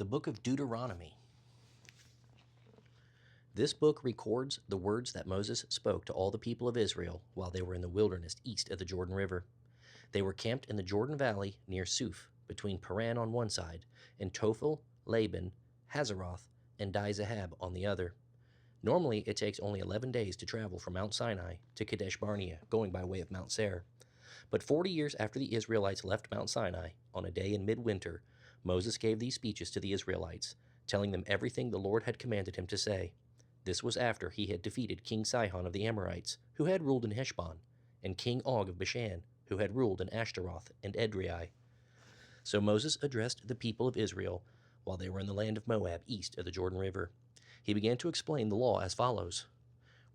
The book of Deuteronomy. This book records the words that Moses spoke to all the people of Israel while they were in the wilderness east of the Jordan River. They were camped in the Jordan Valley near Suf, between Paran on one side, and Tophel, Laban, Hazeroth, and Dizahab on the other. Normally, it takes only 11 days to travel from Mount Sinai to Kadesh Barnea, going by way of Mount Seir. But 40 years after the Israelites left Mount Sinai, on a day in midwinter, Moses gave these speeches to the Israelites, telling them everything the Lord had commanded him to say. This was after he had defeated King Sihon of the Amorites, who had ruled in Heshbon, and King Og of Bashan, who had ruled in Ashtaroth and Edrei. So Moses addressed the people of Israel while they were in the land of Moab east of the Jordan River. He began to explain the law as follows.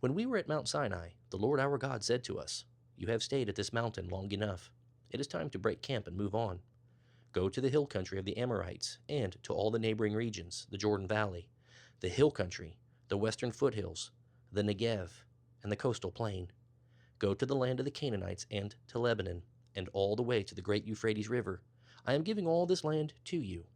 When we were at Mount Sinai, the Lord our God said to us, "You have stayed at this mountain long enough. It is time to break camp and move on. Go to the hill country of the Amorites and to all the neighboring regions, the Jordan Valley, the hill country, the western foothills, the Negev, and the coastal plain. Go to the land of the Canaanites and to Lebanon, and all the way to the great Euphrates River. I am giving all this land to you.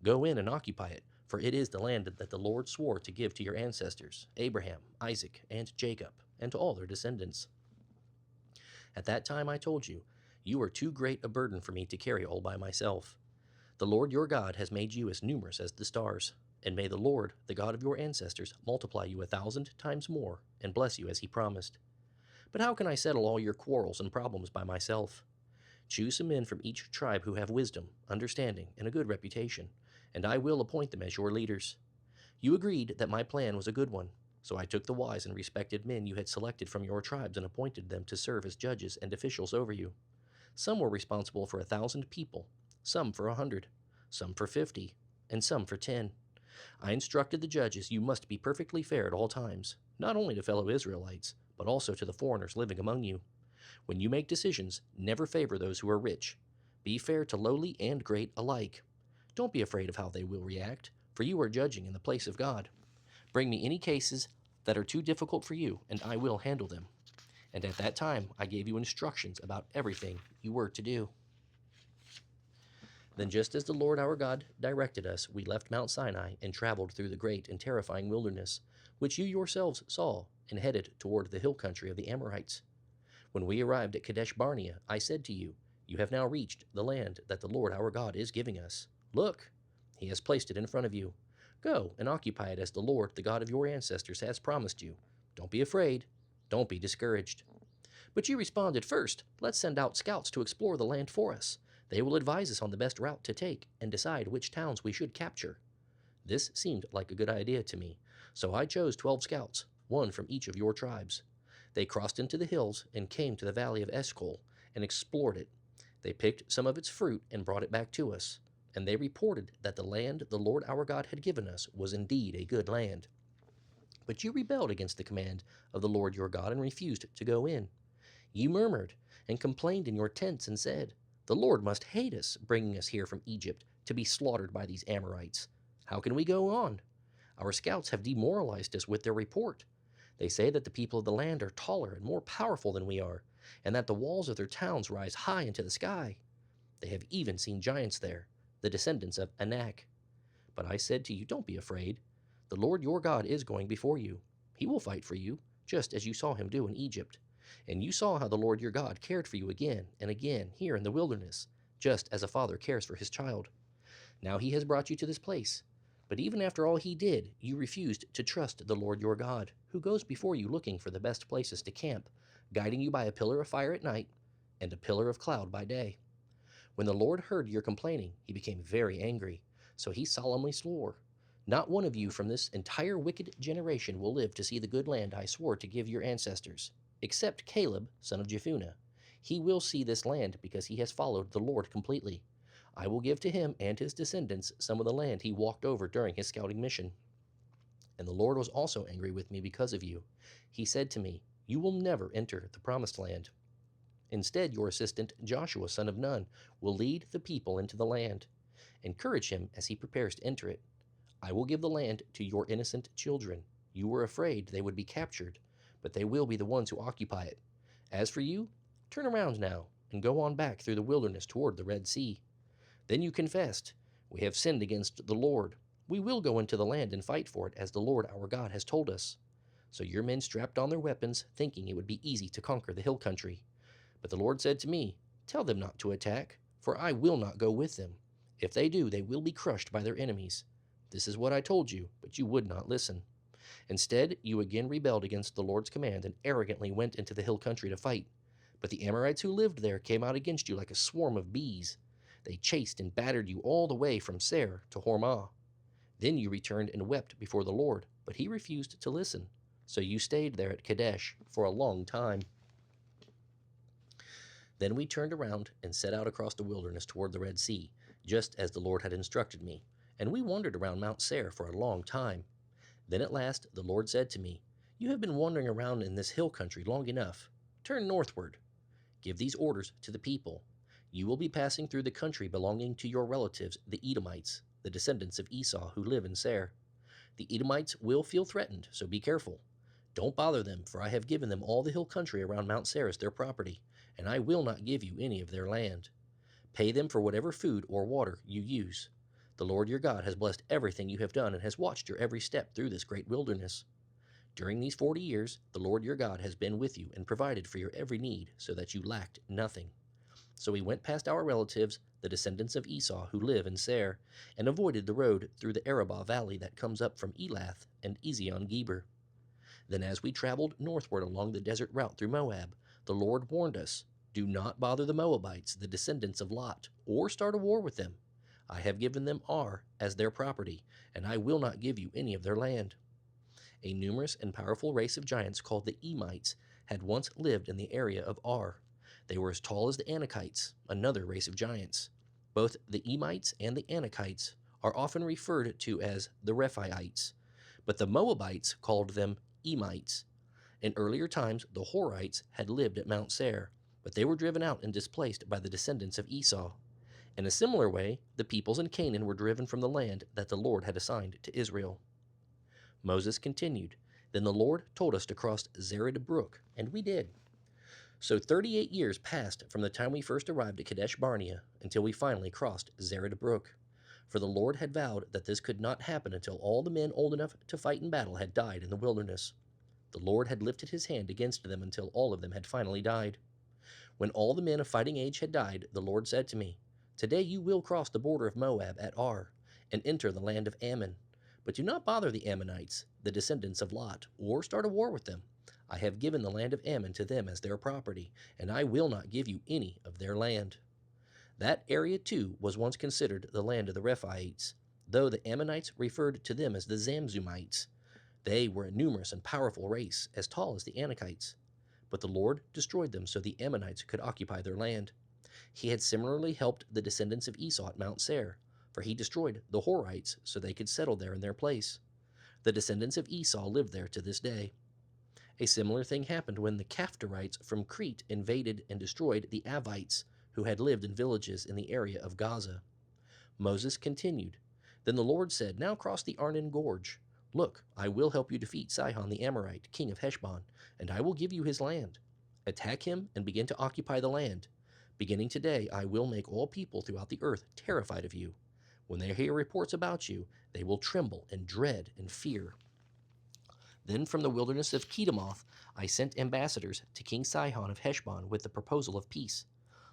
Go in and occupy it, for it is the land that the Lord swore to give to your ancestors, Abraham, Isaac, and Jacob, and to all their descendants. At that time I told you, you are too great a burden for me to carry all by myself. The Lord your God has made you as numerous as the stars, and may the Lord, the God of your ancestors, multiply you 1,000 times more and bless you as he promised. But how can I settle all your quarrels and problems by myself? Choose some men from each tribe who have wisdom, understanding, and a good reputation, and I will appoint them as your leaders. You agreed that my plan was a good one, so I took the wise and respected men you had selected from your tribes and appointed them to serve as judges and officials over you. Some were responsible for 1,000 people, some for 100, some for 50, and some for 10. I instructed the judges you must be perfectly fair at all times, not only to fellow Israelites, but also to the foreigners living among you. When you make decisions, never favor those who are rich. Be fair to lowly and great alike. Don't be afraid of how they will react, for you are judging in the place of God. Bring me any cases that are too difficult for you, and I will handle them. And at that time I gave you instructions about everything you were to do. Then just as the Lord our God directed us, we left Mount Sinai and traveled through the great and terrifying wilderness, which you yourselves saw, and headed toward the hill country of the Amorites. When we arrived at Kadesh Barnea, I said to you, you have now reached the land that the Lord our God is giving us. Look, he has placed it in front of you. Go and occupy it as the Lord, the God of your ancestors, has promised you. Don't be afraid. Don't be discouraged. But you responded, first, let's send out scouts to explore the land for us. They will advise us on the best route to take and decide which towns we should capture. This seemed like a good idea to me, so I chose 12 scouts, one from each of your tribes. They crossed into the hills and came to the valley of Eshcol and explored it. They picked some of its fruit and brought it back to us, and they reported that the land the Lord our God had given us was indeed a good land. But you rebelled against the command of the Lord your God and refused to go in. You murmured and complained in your tents and said, the Lord must hate us, bringing us here from Egypt to be slaughtered by these Amorites. How can we go on? Our scouts have demoralized us with their report. They say that the people of the land are taller and more powerful than we are, and that the walls of their towns rise high into the sky. They have even seen giants there, the descendants of Anak. But I said to you, don't be afraid. The Lord your God is going before you. He will fight for you, just as you saw him do in Egypt. And you saw how the Lord your God cared for you again and again here in the wilderness, just as a father cares for his child. Now he has brought you to this place. But even after all he did, you refused to trust the Lord your God, who goes before you looking for the best places to camp, guiding you by a pillar of fire at night and a pillar of cloud by day. When the Lord heard your complaining, he became very angry, so he solemnly swore, not one of you from this entire wicked generation will live to see the good land I swore to give your ancestors, except Caleb, son of Jephunneh. He will see this land because he has followed the Lord completely. I will give to him and his descendants some of the land he walked over during his scouting mission. And the Lord was also angry with me because of you. He said to me, you will never enter the promised land. Instead, your assistant, Joshua, son of Nun, will lead the people into the land. Encourage him as he prepares to enter it. I will give the land to your innocent children. You were afraid they would be captured, but they will be the ones who occupy it. As for you, turn around now and go on back through the wilderness toward the Red Sea. Then you confessed, We have sinned against the Lord. We will go into the land and fight for it, as the Lord our God has told us." So your men strapped on their weapons, thinking it would be easy to conquer the hill country. But the Lord said to me, "Tell them not to attack, for I will not go with them. If they do, they will be crushed by their enemies. This is what I told you, but you would not listen. Instead, you again rebelled against the Lord's command and arrogantly went into the hill country to fight. But the Amorites who lived there came out against you like a swarm of bees. They chased and battered you all the way from Seir to Hormah. Then you returned and wept before the Lord, but he refused to listen. So you stayed there at Kadesh for a long time. Then we turned around and set out across the wilderness toward the Red Sea, just as the Lord had instructed me, and we wandered around Mount Seir for a long time. Then at last the Lord said to me, "You have been wandering around in this hill country long enough. Turn northward. Give these orders to the people. You will be passing through the country belonging to your relatives, the Edomites, the descendants of Esau who live in Seir. The Edomites will feel threatened, so be careful. Don't bother them, for I have given them all the hill country around Mount Seir as their property, and I will not give you any of their land. Pay them for whatever food or water you use. The Lord your God has blessed everything you have done and has watched your every step through this great wilderness. During these 40 years, the Lord your God has been with you and provided for your every need so that you lacked nothing." So we went past our relatives, the descendants of Esau who live in Seir, and avoided the road through the Arabah valley that comes up from Elath and Ezion-Geber. Then as we traveled northward along the desert route through Moab, the Lord warned us, "Do not bother the Moabites, the descendants of Lot, or start a war with them. I have given them Ar as their property, and I will not give you any of their land." A numerous and powerful race of giants called the Emites had once lived in the area of Ar. They were as tall as the Anakites, another race of giants. Both the Emites and the Anakites are often referred to as the Rephaites, but the Moabites called them Emites. In earlier times, the Horites had lived at Mount Seir, but they were driven out and displaced by the descendants of Esau. In a similar way, the peoples in Canaan were driven from the land that the Lord had assigned to Israel. Moses continued, "Then the Lord told us to cross Zered Brook, and we did. So 38 years passed from the time we first arrived at Kadesh Barnea until we finally crossed Zered Brook. For the Lord had vowed that this could not happen until all the men old enough to fight in battle had died in the wilderness. The Lord had lifted his hand against them until all of them had finally died. When all the men of fighting age had died, the Lord said to me, 'Today you will cross the border of Moab at Ar, and enter the land of Ammon. But do not bother the Ammonites, the descendants of Lot, or start a war with them. I have given the land of Ammon to them as their property, and I will not give you any of their land.' That area too was once considered the land of the Rephaites, though the Ammonites referred to them as the Zamzumites. They were a numerous and powerful race, as tall as the Anakites. But the Lord destroyed them so the Ammonites could occupy their land. He had similarly helped the descendants of Esau at Mount Seir, for he destroyed the Horites so they could settle there in their place. The descendants of Esau live there to this day. A similar thing happened when the Caphtorites from Crete invaded and destroyed the Avites, who had lived in villages in the area of Gaza. Moses continued, "Then the Lord said, 'Now cross the Arnon Gorge. Look, I will help you defeat Sihon the Amorite, king of Heshbon, and I will give you his land. Attack him and begin to occupy the land. Beginning today, I will make all people throughout the earth terrified of you. When they hear reports about you, they will tremble and dread and fear.' Then from the wilderness of Kedemoth I sent ambassadors to King Sihon of Heshbon with the proposal of peace.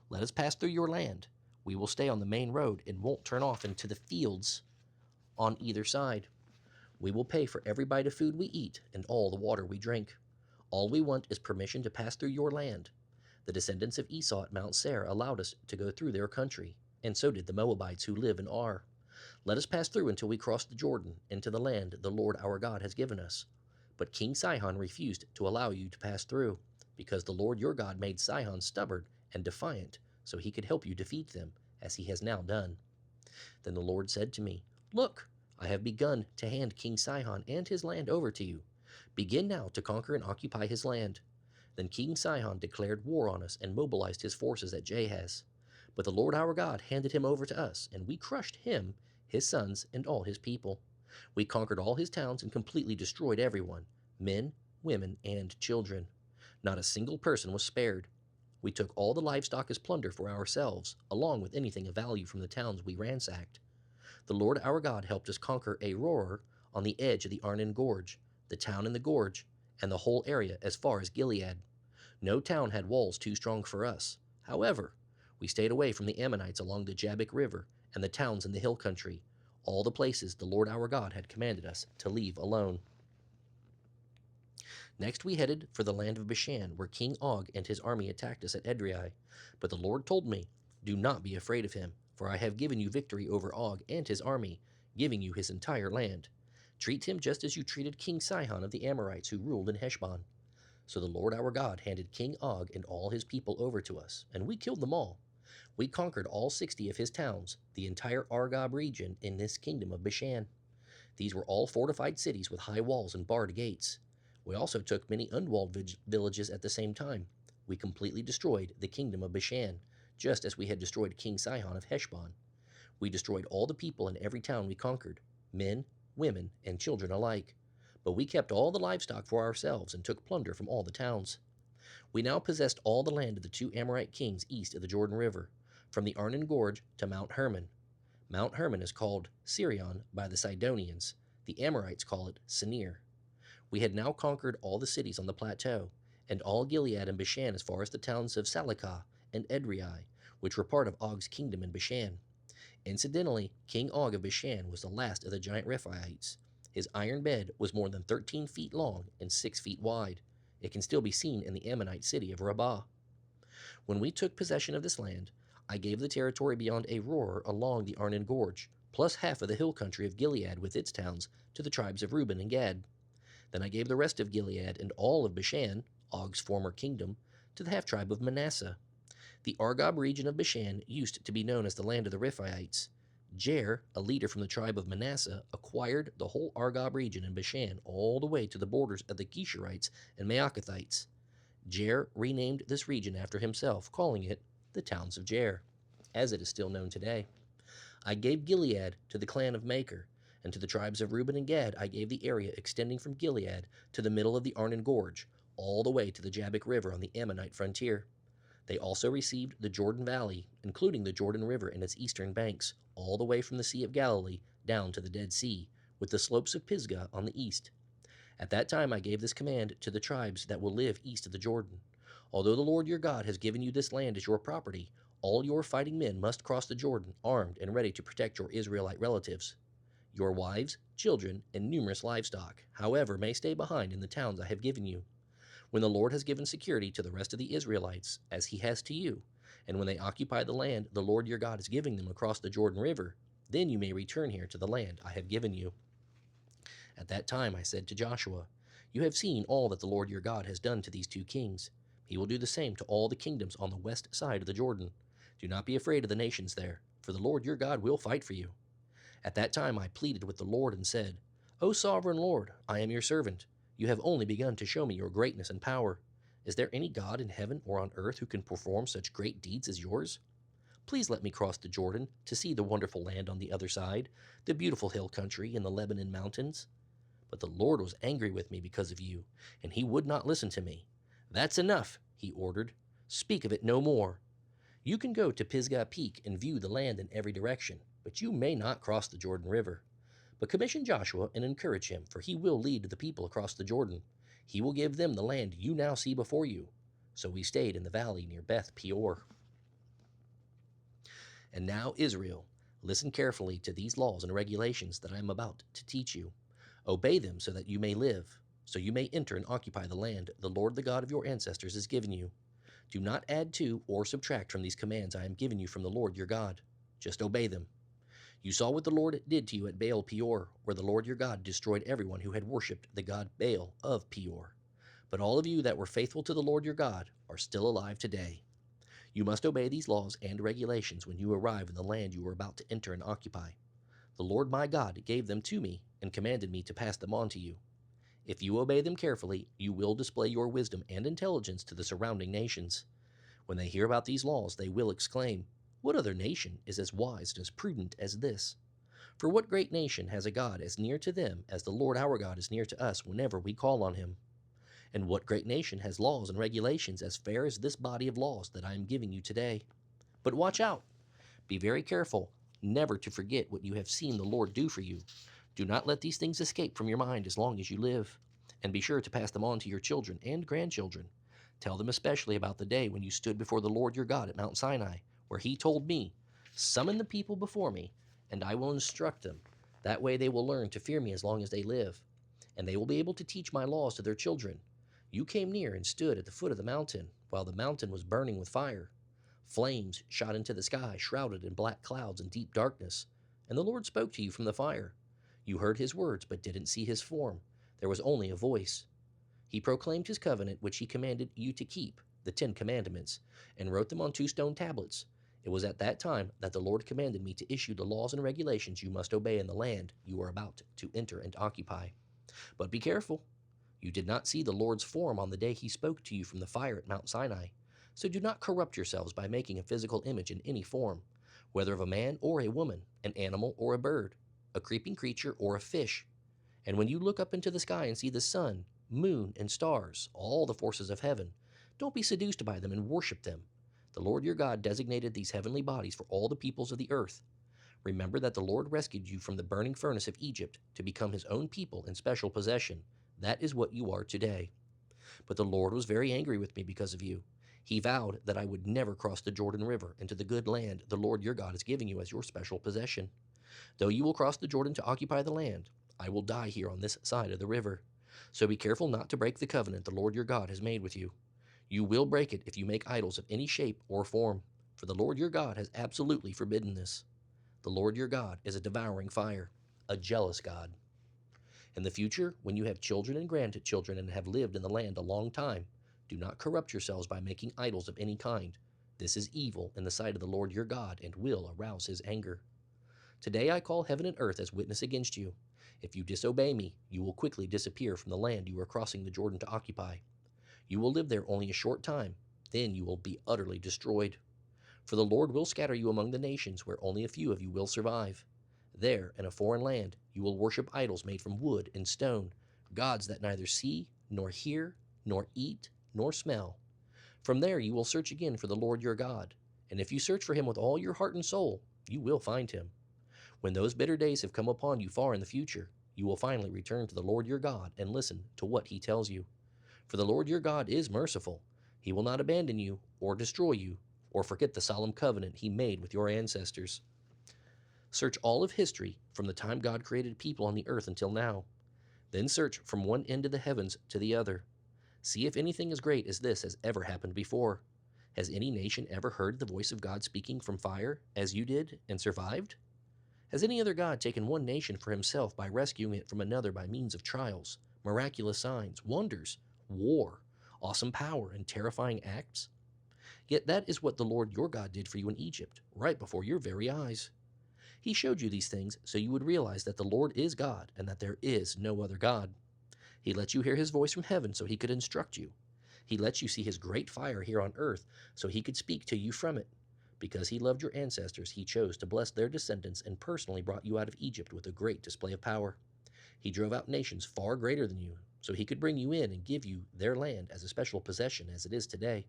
'Let us pass through your land. We will stay on the main road and won't turn off into the fields on either side. We will pay for every bite of food we eat and all the water we drink. All we want is permission to pass through your land.' The descendants of Esau at Mount Seir allowed us to go through their country, and so did the Moabites who live in Ar. Let us pass through until we cross the Jordan into the land the Lord our God has given us. But King Sihon refused to allow you to pass through, because the Lord your God made Sihon stubborn and defiant, so he could help you defeat them, as he has now done." Then the Lord said to me, "Look, I have begun to hand King Sihon and his land over to you. Begin now to conquer and occupy his land." Then King Sihon declared war on us and mobilized his forces at Jahaz. But the Lord our God handed him over to us, and we crushed him, his sons, and all his people. We conquered all his towns and completely destroyed everyone, men, women, and children. Not a single person was spared. We took all the livestock as plunder for ourselves, along with anything of value from the towns we ransacked. The Lord our God helped us conquer Aroer on the edge of the Arnon Gorge, the town in the gorge, and the whole area as far as Gilead. No town had walls too strong for us. However, we stayed away from the Ammonites along the Jabbok River and the towns in the hill country, all the places the Lord our God had commanded us to leave alone. Next we headed for the land of Bashan, where King Og and his army attacked us at Edrei. But the Lord told me, "Do not be afraid of him, for I have given you victory over Og and his army, giving you his entire land. Treat him just as you treated King Sihon of the Amorites who ruled in Heshbon." So the Lord our God handed King Og and all his people over to us, and we killed them all. We conquered all 60 of his towns, the entire Argob region in this kingdom of Bashan. These were all fortified cities with high walls and barred gates. We also took many unwalled villages at the same time. We completely destroyed the kingdom of Bashan, just as we had destroyed King Sihon of Heshbon. We destroyed all the people in every town we conquered, men, women, and children alike. But we kept all the livestock for ourselves and took plunder from all the towns. We now possessed all the land of the 2 Amorite kings east of the Jordan River, from the Arnon Gorge to Mount Hermon. Mount Hermon is called Sirion by the Sidonians. The Amorites call it Senir. We had now conquered all the cities on the plateau, and all Gilead and Bashan as far as the towns of Salecah and Edrei, which were part of Og's kingdom in Bashan. Incidentally, King Og of Bashan was the last of the giant Rephaites. His iron bed was more than 13 feet long and 6 feet wide. It can still be seen in the Ammonite city of Rabbah. When we took possession of this land, I gave the territory beyond Aroer along the Arnon Gorge, plus half of the hill country of Gilead with its towns, to the tribes of Reuben and Gad. Then I gave the rest of Gilead and all of Bashan, Og's former kingdom, to the half-tribe of Manasseh. The Argob region of Bashan used to be known as the land of the Rephaites. Jair, a leader from the tribe of Manasseh, acquired the whole Argob region in Bashan all the way to the borders of the Geshurites and Maacathites. Jair renamed this region after himself, calling it the Towns of Jair, as it is still known today. I gave Gilead to the clan of Machir, and to the tribes of Reuben and Gad I gave the area extending from Gilead to the middle of the Arnon Gorge, all the way to the Jabbok River on the Ammonite frontier. They also received the Jordan Valley, including the Jordan River and its eastern banks, all the way from the Sea of Galilee down to the Dead Sea, with the slopes of Pisgah on the east. At that time I gave this command to the tribes that will live east of the Jordan. Although the Lord your God has given you this land as your property, all your fighting men must cross the Jordan, armed and ready to protect your Israelite relatives. Your wives, children, and numerous livestock, however, may stay behind in the towns I have given you. When the Lord has given security to the rest of the Israelites, as he has to you, and when they occupy the land the Lord your God is giving them across the Jordan River, then you may return here to the land I have given you. At that time I said to Joshua, "You have seen all that the Lord your God has done to these 2 kings. He will do the same to all the kingdoms on the west side of the Jordan. Do not be afraid of the nations there, for the Lord your God will fight for you." At that time I pleaded with the Lord and said, "O sovereign Lord, I am your servant. You have only begun to show me your greatness and power. Is there any God in heaven or on earth who can perform such great deeds as yours? Please let me cross the Jordan to see the wonderful land on the other side, the beautiful hill country and the Lebanon mountains." But the Lord was angry with me because of you, and he would not listen to me. "That's enough," he ordered. "Speak of it no more. You can go to Pisgah Peak and view the land in every direction, but you may not cross the Jordan River. But commission Joshua and encourage him, for he will lead the people across the Jordan. He will give them the land you now see before you." So we stayed in the valley near Beth Peor. And now, Israel, listen carefully to these laws and regulations that I am about to teach you. Obey them so that you may live, so you may enter and occupy the land the Lord the God of your ancestors has given you. Do not add to or subtract from these commands I am giving you from the Lord your God. Just obey them. You saw what the Lord did to you at Baal Peor, where the Lord your God destroyed everyone who had worshipped the god Baal of Peor. But all of you that were faithful to the Lord your God are still alive today. You must obey these laws and regulations when you arrive in the land you are about to enter and occupy. The Lord my God gave them to me and commanded me to pass them on to you. If you obey them carefully, you will display your wisdom and intelligence to the surrounding nations. When they hear about these laws, they will exclaim, "What other nation is as wise and as prudent as this?" For what great nation has a God as near to them as the Lord our God is near to us whenever we call on him? And what great nation has laws and regulations as fair as this body of laws that I am giving you today? But watch out! Be very careful never to forget what you have seen the Lord do for you. Do not let these things escape from your mind as long as you live, and be sure to pass them on to your children and grandchildren. Tell them especially about the day when you stood before the Lord your God at Mount Sinai, where he told me, 'Summon the people before me, and I will instruct them. That way they will learn to fear me as long as they live, and they will be able to teach my laws to their children.' You came near and stood at the foot of the mountain, while the mountain was burning with fire. Flames shot into the sky, shrouded in black clouds and deep darkness, and the Lord spoke to you from the fire. You heard his words, but didn't see his form. There was only a voice. He proclaimed his covenant, which he commanded you to keep, the 10 Commandments, and wrote them on 2 stone tablets. It was at that time that the Lord commanded me to issue the laws and regulations you must obey in the land you are about to enter and occupy. But be careful. You did not see the Lord's form on the day he spoke to you from the fire at Mount Sinai. So do not corrupt yourselves by making a physical image in any form, whether of a man or a woman, an animal or a bird, a creeping creature or a fish. And when you look up into the sky and see the sun, moon, and stars, all the forces of heaven, don't be seduced by them and worship them. The Lord your God designated these heavenly bodies for all the peoples of the earth. Remember that the Lord rescued you from the burning furnace of Egypt to become his own people and special possession. That is what you are today. But the Lord was very angry with me because of you. He vowed that I would never cross the Jordan River into the good land the Lord your God is giving you as your special possession. Though you will cross the Jordan to occupy the land, I will die here on this side of the river. So be careful not to break the covenant the Lord your God has made with you. You will break it if you make idols of any shape or form, for the Lord your God has absolutely forbidden this. The Lord your God is a devouring fire, a jealous God. In the future, when you have children and grandchildren and have lived in the land a long time, do not corrupt yourselves by making idols of any kind. This is evil in the sight of the Lord your God and will arouse his anger. Today I call heaven and earth as witness against you. If you disobey me, you will quickly disappear from the land you are crossing the Jordan to occupy. You will live there only a short time, then you will be utterly destroyed. For the Lord will scatter you among the nations where only a few of you will survive. There, in a foreign land, you will worship idols made from wood and stone, gods that neither see, nor hear, nor eat, nor smell. From there you will search again for the Lord your God, and if you search for him with all your heart and soul, you will find him. When those bitter days have come upon you far in the future, you will finally return to the Lord your God and listen to what he tells you. For the Lord your God is merciful. He will not abandon you or destroy you or forget the solemn covenant he made with your ancestors. Search all of history from the time God created people on the earth until now. Then search from one end of the heavens to the other. See if anything as great as this has ever happened before. Has any nation ever heard the voice of God speaking from fire, as you did, and survived? Has any other God taken one nation for himself by rescuing it from another by means of trials, miraculous signs, wonders, war, awesome power, and terrifying acts? Yet that is what the Lord your God did for you in Egypt, right before your very eyes. He showed you these things so you would realize that the Lord is God and that there is no other God. He let you hear his voice from heaven so he could instruct you. He let you see his great fire here on earth so he could speak to you from it. Because he loved your ancestors, he chose to bless their descendants and personally brought you out of Egypt with a great display of power. He drove out nations far greater than you so he could bring you in and give you their land as a special possession as it is today.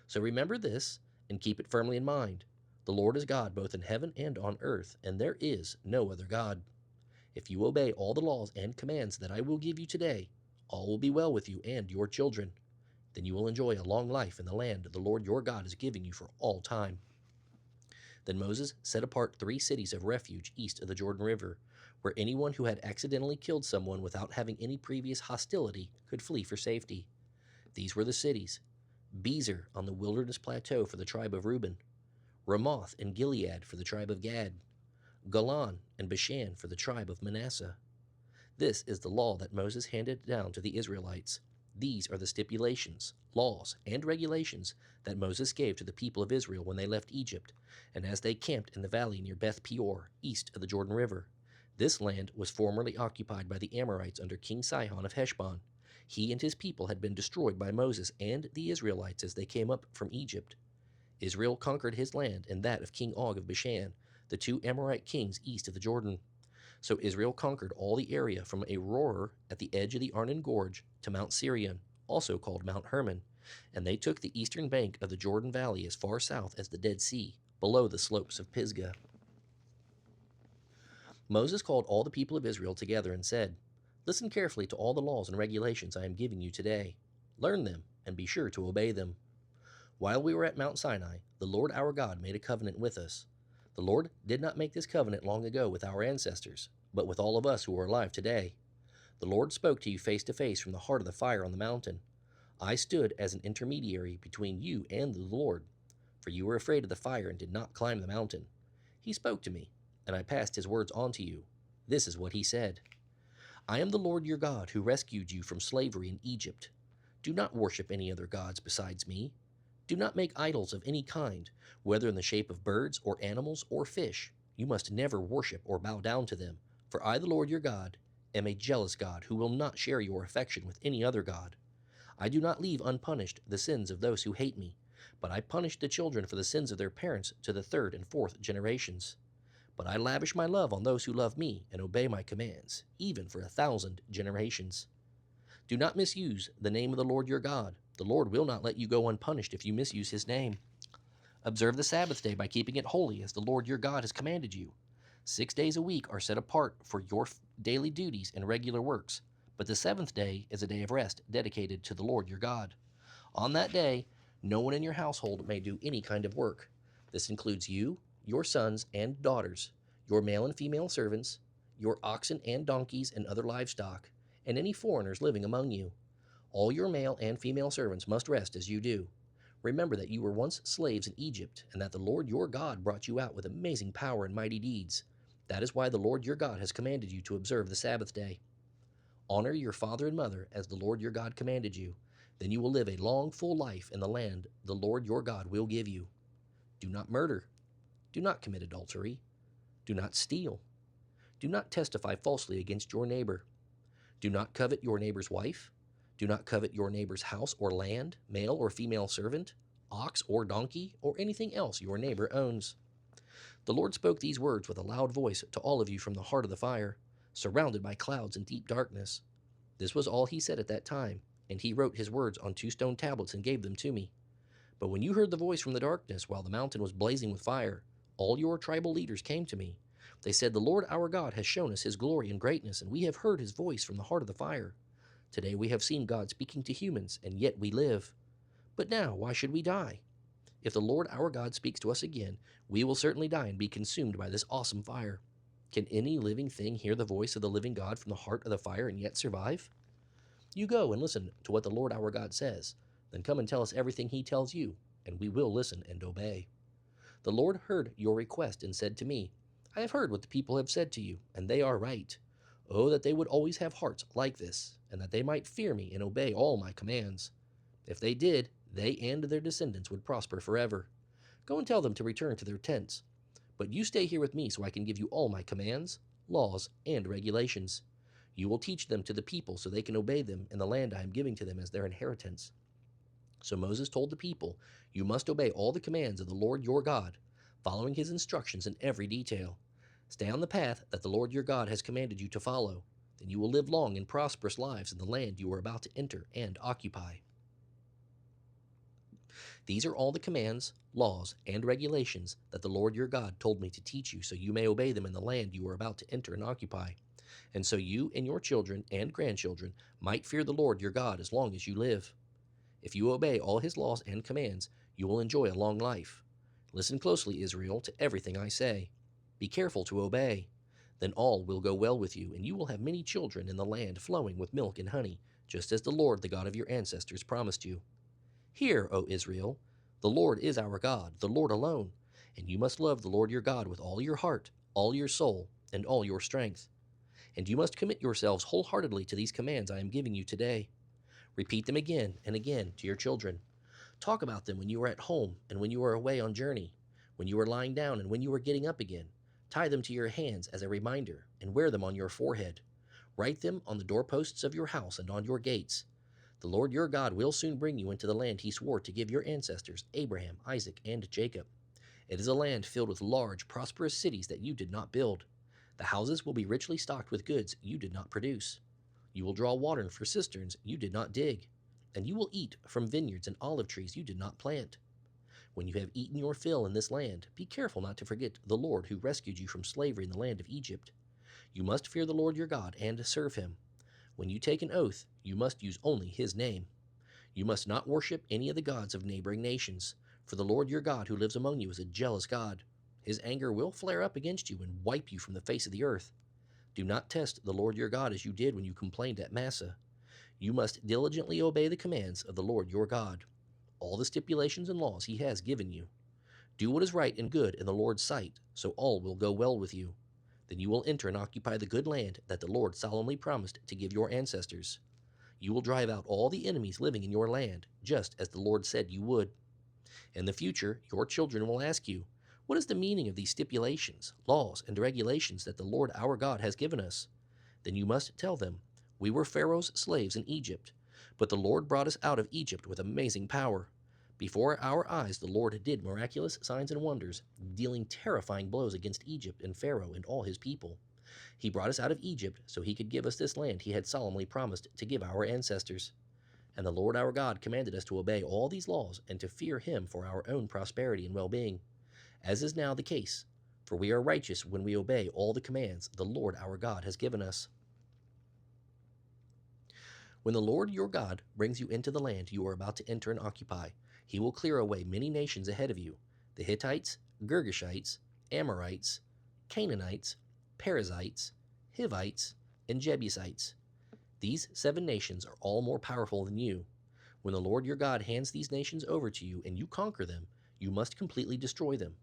So remember this and keep it firmly in mind. The Lord is God both in heaven and on earth, and there is no other God. If you obey all the laws and commands that I will give you today, all will be well with you and your children. Then you will enjoy a long life in the land the Lord your God is giving you for all time. Then Moses set apart 3 cities of refuge east of the Jordan River, where anyone who had accidentally killed someone without having any previous hostility could flee for safety. These were the cities: Bezer on the wilderness plateau for the tribe of Reuben, Ramoth and Gilead for the tribe of Gad, Golan and Bashan for the tribe of Manasseh. This is the law that Moses handed down to the Israelites. These are the stipulations, laws, and regulations that Moses gave to the people of Israel when they left Egypt, and as they camped in the valley near Beth Peor, east of the Jordan River. This land was formerly occupied by the Amorites under King Sihon of Heshbon. He and his people had been destroyed by Moses and the Israelites as they came up from Egypt. Israel conquered his land and that of King Og of Bashan, the 2 Amorite kings east of the Jordan. So Israel conquered all the area from Aroer at the edge of the Arnon Gorge to Mount Sirion, also called Mount Hermon, and they took the eastern bank of the Jordan Valley as far south as the Dead Sea, below the slopes of Pisgah. Moses called all the people of Israel together and said, "Listen carefully to all the laws and regulations I am giving you today. Learn them and be sure to obey them. While we were at Mount Sinai, the Lord our God made a covenant with us. The Lord did not make this covenant long ago with our ancestors, but with all of us who are alive today. The Lord spoke to you face to face from the heart of the fire on the mountain. I stood as an intermediary between you and the Lord, for you were afraid of the fire and did not climb the mountain. He spoke to me, and I passed his words on to you. This is what he said: I am the Lord your God who rescued you from slavery in Egypt. Do not worship any other gods besides me. Do not make idols of any kind, whether in the shape of birds or animals or fish. You must never worship or bow down to them, for I, the Lord your God, am a jealous God who will not share your affection with any other God. I do not leave unpunished the sins of those who hate me, but I punish the children for the sins of their parents to the third and fourth generations. But I lavish my love on those who love me and obey my commands, even for 1,000 generations. Do not misuse the name of the Lord your God. The Lord will not let you go unpunished if you misuse his name. Observe the Sabbath day by keeping it holy, as the Lord your God has commanded you. 6 days a week are set apart for your daily duties and regular works, but the seventh day is a day of rest dedicated to the Lord your God. On that day, no one in your household may do any kind of work. This includes you, your sons and daughters, your male and female servants, your oxen and donkeys and other livestock, and any foreigners living among you. All your male and female servants must rest as you do. Remember that you were once slaves in Egypt, and that the Lord your God brought you out with amazing power and mighty deeds. That is why the Lord your God has commanded you to observe the Sabbath day. Honor your father and mother as the Lord your God commanded you. Then you will live a long, full life in the land the Lord your God will give you. Do not murder. Do not commit adultery. Do not steal. Do not testify falsely against your neighbor. Do not covet your neighbor's wife. Do not covet your neighbor's house or land, male or female servant, ox or donkey, or anything else your neighbor owns. The Lord spoke these words with a loud voice to all of you from the heart of the fire, surrounded by clouds and deep darkness. This was all he said at that time, and he wrote his words on 2 stone tablets and gave them to me. But when you heard the voice from the darkness while the mountain was blazing with fire, all your tribal leaders came to me. They said, The Lord our God has shown us his glory and greatness, and we have heard his voice from the heart of the fire. Today we have seen God speaking to humans, and yet we live. But now, why should we die? If the Lord our God speaks to us again, we will certainly die and be consumed by this awesome fire. Can any living thing hear the voice of the living God from the heart of the fire and yet survive? You go and listen to what the Lord our God says. Then come and tell us everything he tells you, and we will listen and obey. The Lord heard your request and said to me, I have heard what the people have said to you, and they are right. Oh, that they would always have hearts like this, and that they might fear me and obey all my commands. If they did, they and their descendants would prosper forever. Go and tell them to return to their tents. But you stay here with me so I can give you all my commands, laws, and regulations. You will teach them to the people so they can obey them in the land I am giving to them as their inheritance. So Moses told the people, You must obey all the commands of the Lord your God, following his instructions in every detail. Stay on the path that the Lord your God has commanded you to follow. Then you will live long and prosperous lives in the land you are about to enter and occupy. These are all the commands, laws, and regulations that the Lord your God told me to teach you so you may obey them in the land you are about to enter and occupy, and so you and your children and grandchildren might fear the Lord your God as long as you live. If you obey all his laws and commands, you will enjoy a long life. Listen closely, Israel, to everything I say. Be careful to obey. Then all will go well with you, and you will have many children in the land flowing with milk and honey, just as the Lord, the God of your ancestors, promised you. Hear, O Israel, the Lord is our God, the Lord alone, and you must love the Lord your God with all your heart, all your soul, and all your strength. And you must commit yourselves wholeheartedly to these commands I am giving you today. Repeat them again and again to your children. Talk about them when you are at home and when you are away on journey, when you are lying down and when you are getting up again. Tie them to your hands as a reminder and wear them on your forehead. Write them on the doorposts of your house and on your gates. The Lord your God will soon bring you into the land he swore to give your ancestors, Abraham, Isaac, and Jacob. It is a land filled with large, prosperous cities that you did not build. The houses will be richly stocked with goods you did not produce. You will draw water for cisterns you did not dig, and you will eat from vineyards and olive trees you did not plant. When you have eaten your fill in this land, be careful not to forget the Lord who rescued you from slavery in the land of Egypt. You must fear the Lord your God and serve him. When you take an oath, you must use only his name. You must not worship any of the gods of neighboring nations, for the Lord your God who lives among you is a jealous God. His anger will flare up against you and wipe you from the face of the earth. Do not test the Lord your God as you did when you complained at Massa. You must diligently obey the commands of the Lord your God, all the stipulations and laws he has given you. Do what is right and good in the Lord's sight, so all will go well with you. Then you will enter and occupy the good land that the Lord solemnly promised to give your ancestors. You will drive out all the enemies living in your land, just as the Lord said you would. In the future, your children will ask you, what is the meaning of these stipulations, laws, and regulations that the Lord our God has given us? Then you must tell them, we were Pharaoh's slaves in Egypt, but the Lord brought us out of Egypt with amazing power. Before our eyes, the Lord did miraculous signs and wonders, dealing terrifying blows against Egypt and Pharaoh and all his people. He brought us out of Egypt so he could give us this land he had solemnly promised to give our ancestors. And the Lord our God commanded us to obey all these laws and to fear him for our own prosperity and well-being, as is now the case, for we are righteous when we obey all the commands the Lord our God has given us. When the Lord your God brings you into the land you are about to enter and occupy, he will clear away many nations ahead of you: the Hittites, Girgashites, Amorites, Canaanites, Perizzites, Hivites, and Jebusites. These 7 nations are all more powerful than you. When the Lord your God hands these nations over to you and you conquer them, you must completely destroy them.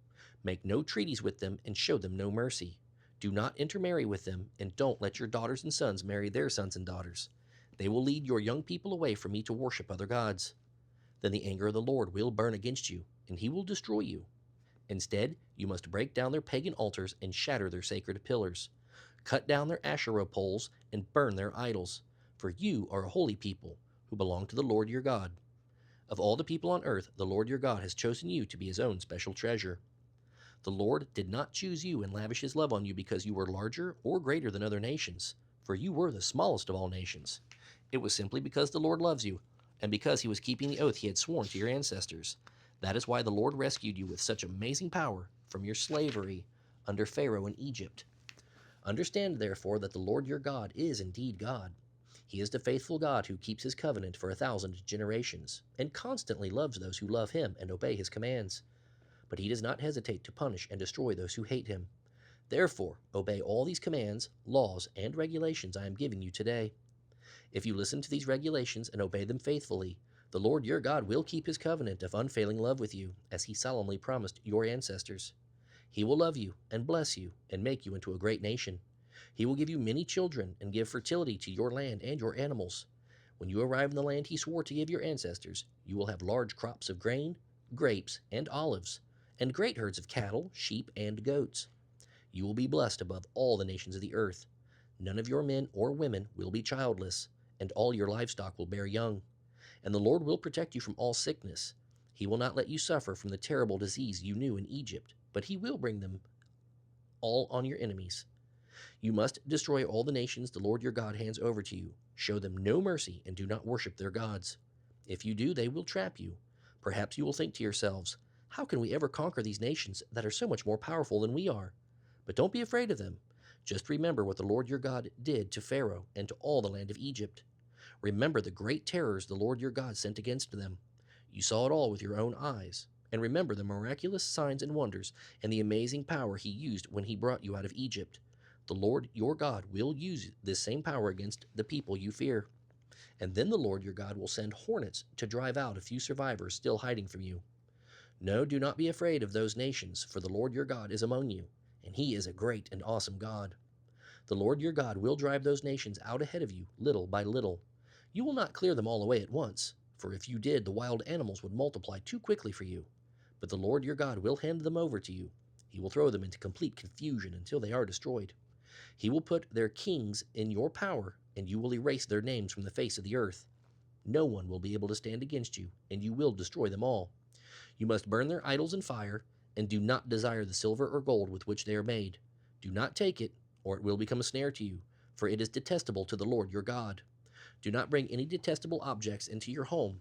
Make no treaties with them and show them no mercy. Do not intermarry with them, and don't let your daughters and sons marry their sons and daughters. They will lead your young people away from me to worship other gods. Then the anger of the Lord will burn against you, and he will destroy you. Instead, you must break down their pagan altars and shatter their sacred pillars. Cut down their Asherah poles and burn their idols, for you are a holy people who belong to the Lord your God. Of all the people on earth, the Lord your God has chosen you to be his own special treasure. The Lord did not choose you and lavish his love on you because you were larger or greater than other nations, for you were the smallest of all nations. It was simply because the Lord loves you, and because he was keeping the oath he had sworn to your ancestors. That is why the Lord rescued you with such amazing power from your slavery under Pharaoh in Egypt. Understand, therefore, that the Lord your God is indeed God. He is the faithful God who keeps his covenant for 1,000 generations, and constantly loves those who love him and obey his commands. But he does not hesitate to punish and destroy those who hate him. Therefore, obey all these commands, laws, and regulations I am giving you today. If you listen to these regulations and obey them faithfully, the Lord your God will keep his covenant of unfailing love with you, as he solemnly promised your ancestors. He will love you and bless you and make you into a great nation. He will give you many children and give fertility to your land and your animals. When you arrive in the land he swore to give your ancestors, you will have large crops of grain, grapes, and olives, and great herds of cattle, sheep, and goats. You will be blessed above all the nations of the earth. None of your men or women will be childless, and all your livestock will bear young. And the Lord will protect you from all sickness. He will not let you suffer from the terrible disease you knew in Egypt, but he will bring them all on your enemies. You must destroy all the nations the Lord your God hands over to you. Show them no mercy and do not worship their gods. If you do, they will trap you. Perhaps you will think to yourselves, how can we ever conquer these nations that are so much more powerful than we are? But don't be afraid of them. Just remember what the Lord your God did to Pharaoh and to all the land of Egypt. Remember the great terrors the Lord your God sent against them. You saw it all with your own eyes. And remember the miraculous signs and wonders and the amazing power he used when he brought you out of Egypt. The Lord your God will use this same power against the people you fear. And then the Lord your God will send hornets to drive out a few survivors still hiding from you. No, do not be afraid of those nations, for the Lord your God is among you, and he is a great and awesome God. The Lord your God will drive those nations out ahead of you, little by little. You will not clear them all away at once, for if you did, the wild animals would multiply too quickly for you. But the Lord your God will hand them over to you. He will throw them into complete confusion until they are destroyed. He will put their kings in your power, and you will erase their names from the face of the earth. No one will be able to stand against you, and you will destroy them all. You must burn their idols in fire, and do not desire the silver or gold with which they are made. Do not take it, or it will become a snare to you, for it is detestable to the Lord your God. Do not bring any detestable objects into your home,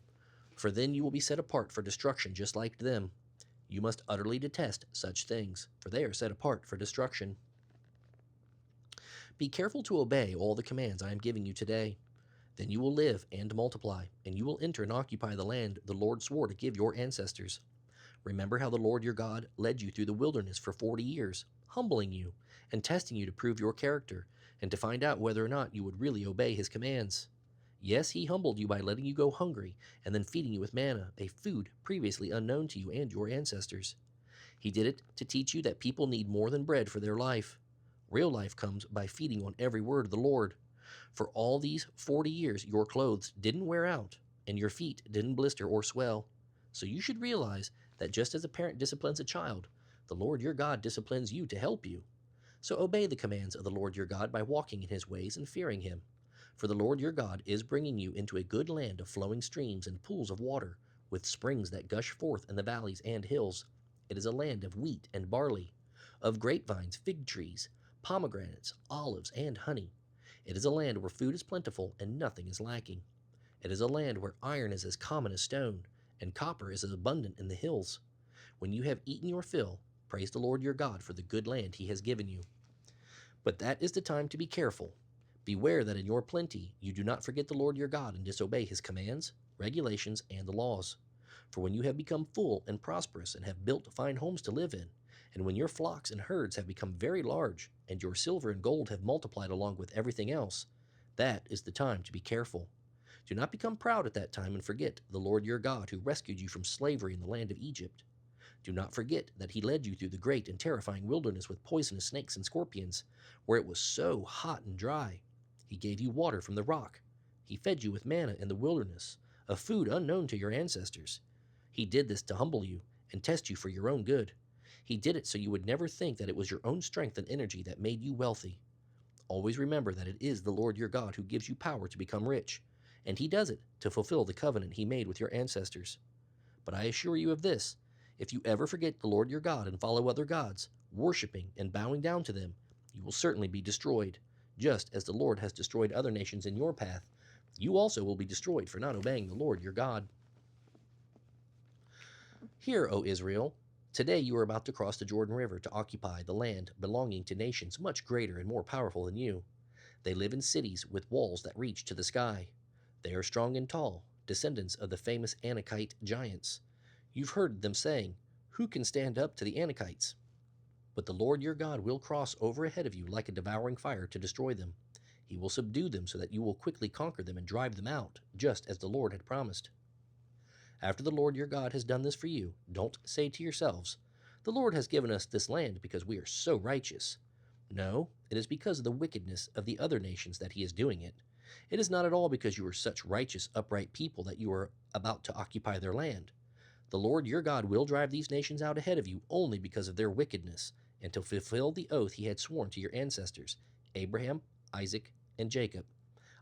for then you will be set apart for destruction just like them. You must utterly detest such things, for they are set apart for destruction. Be careful to obey all the commands I am giving you today. Then you will live and multiply, and you will enter and occupy the land the Lord swore to give your ancestors. Remember how the Lord your God led you through the wilderness for 40 years, humbling you and testing you to prove your character and to find out whether or not you would really obey his commands. Yes, he humbled you by letting you go hungry and then feeding you with manna, a food previously unknown to you and your ancestors. He did it to teach you that people need more than bread for their life. Real life comes by feeding on every word of the Lord. For all these 40 years, your clothes didn't wear out, and your feet didn't blister or swell. So you should realize that just as a parent disciplines a child, the Lord your God disciplines you to help you. So obey the commands of the Lord your God by walking in his ways and fearing him. For the Lord your God is bringing you into a good land of flowing streams and pools of water, with springs that gush forth in the valleys and hills. It is a land of wheat and barley, of grapevines, fig trees, pomegranates, olives, and honey. It is a land where food is plentiful and nothing is lacking. It is a land where iron is as common as stone, and copper is as abundant in the hills. When you have eaten your fill, praise the Lord your God for the good land he has given you. But that is the time to be careful. Beware that in your plenty you do not forget the Lord your God and disobey his commands, regulations, and the laws. For when you have become full and prosperous and have built fine homes to live in, and when your flocks and herds have become very large, and your silver and gold have multiplied along with everything else, that is the time to be careful. Do not become proud at that time and forget the Lord your God who rescued you from slavery in the land of Egypt. Do not forget that he led you through the great and terrifying wilderness with poisonous snakes and scorpions, where it was so hot and dry. He gave you water from the rock. He fed you with manna in the wilderness, a food unknown to your ancestors. He did this to humble you and test you for your own good. He did it so you would never think that it was your own strength and energy that made you wealthy. Always remember that it is the Lord your God who gives you power to become rich, and he does it to fulfill the covenant he made with your ancestors. But I assure you of this, if you ever forget the Lord your God and follow other gods, worshiping and bowing down to them, you will certainly be destroyed. Just as the Lord has destroyed other nations in your path, you also will be destroyed for not obeying the Lord your God. Hear, O Israel, today you are about to cross the Jordan River to occupy the land belonging to nations much greater and more powerful than you. They live in cities with walls that reach to the sky. They are strong and tall, descendants of the famous Anakite giants. You've heard them saying, "Who can stand up to the Anakites?" But the Lord your God will cross over ahead of you like a devouring fire to destroy them. He will subdue them so that you will quickly conquer them and drive them out, just as the Lord had promised. After the Lord your God has done this for you, don't say to yourselves, "The Lord has given us this land because we are so righteous." No, it is because of the wickedness of the other nations that he is doing it. It is not at all because you are such righteous, upright people that you are about to occupy their land. The Lord your God will drive these nations out ahead of you only because of their wickedness, and to fulfill the oath he had sworn to your ancestors, Abraham, Isaac, and Jacob.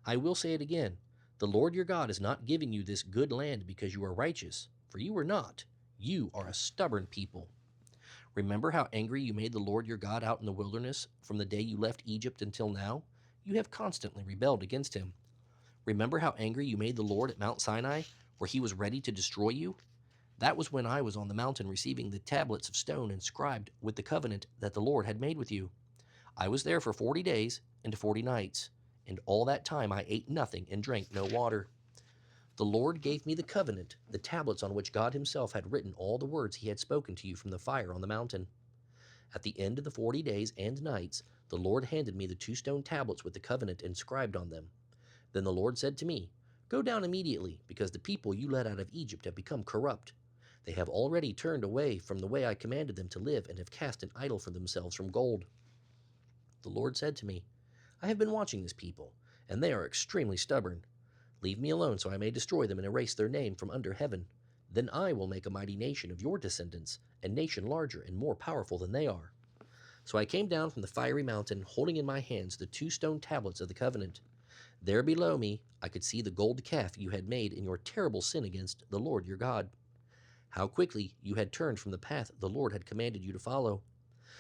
I will say it again. The Lord your God is not giving you this good land because you are righteous, for you are not. You are a stubborn people. Remember how angry you made the Lord your God out in the wilderness from the day you left Egypt until now? You have constantly rebelled against him. Remember how angry you made the Lord at Mount Sinai, where he was ready to destroy you? That was when I was on the mountain receiving the tablets of stone inscribed with the covenant that the Lord had made with you. I was there for 40 days and 40 nights, and all that time I ate nothing and drank no water. The Lord gave me the covenant, the tablets on which God himself had written all the words he had spoken to you from the fire on the mountain. At the end of the 40 days and nights, the Lord handed me the 2 stone tablets with the covenant inscribed on them. Then the Lord said to me, "Go down immediately, because the people you led out of Egypt have become corrupt. They have already turned away from the way I commanded them to live and have cast an idol for themselves from gold." The Lord said to me, "I have been watching this people, and they are extremely stubborn. Leave me alone so I may destroy them and erase their name from under heaven. Then I will make a mighty nation of your descendants, a nation larger and more powerful than they are." So I came down from the fiery mountain, holding in my hands the 2 stone tablets of the covenant. There below me I could see the gold calf you had made in your terrible sin against the Lord your God. How quickly you had turned from the path the Lord had commanded you to follow.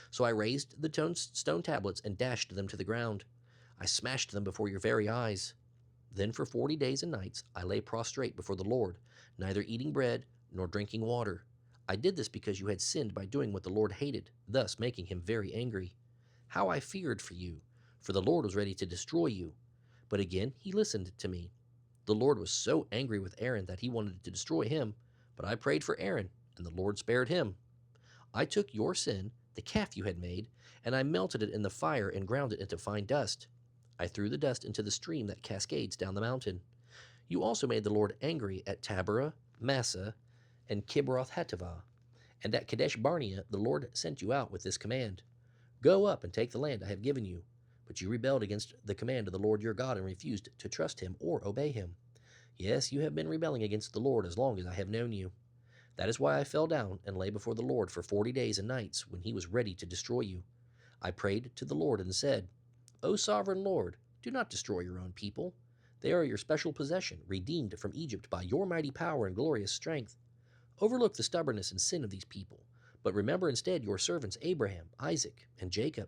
So I raised the stone tablets and dashed them to the ground. I smashed them before your very eyes. Then for 40 days and nights I lay prostrate before the Lord, neither eating bread nor drinking water. I did this because you had sinned by doing what the Lord hated, thus making him very angry. How I feared for you, for the Lord was ready to destroy you. But again he listened to me. The Lord was so angry with Aaron that he wanted to destroy him, but I prayed for Aaron, and the Lord spared him. I took your sin, the calf you had made, and I melted it in the fire and ground it into fine dust. I threw the dust into the stream that cascades down the mountain. You also made the Lord angry at Taberah, Massa, and Kibroth-Hattaavah. And at Kadesh Barnea the Lord sent you out with this command: Go up and take the land I have given you. But you rebelled against the command of the Lord your God and refused to trust him or obey him. Yes, you have been rebelling against the Lord as long as I have known you. That is why I fell down and lay before the Lord for 40 days and nights when he was ready to destroy you. I prayed to the Lord and said, O sovereign Lord, do not destroy your own people. They are your special possession, redeemed from Egypt by your mighty power and glorious strength. Overlook the stubbornness and sin of these people, but remember instead your servants Abraham, Isaac, and Jacob.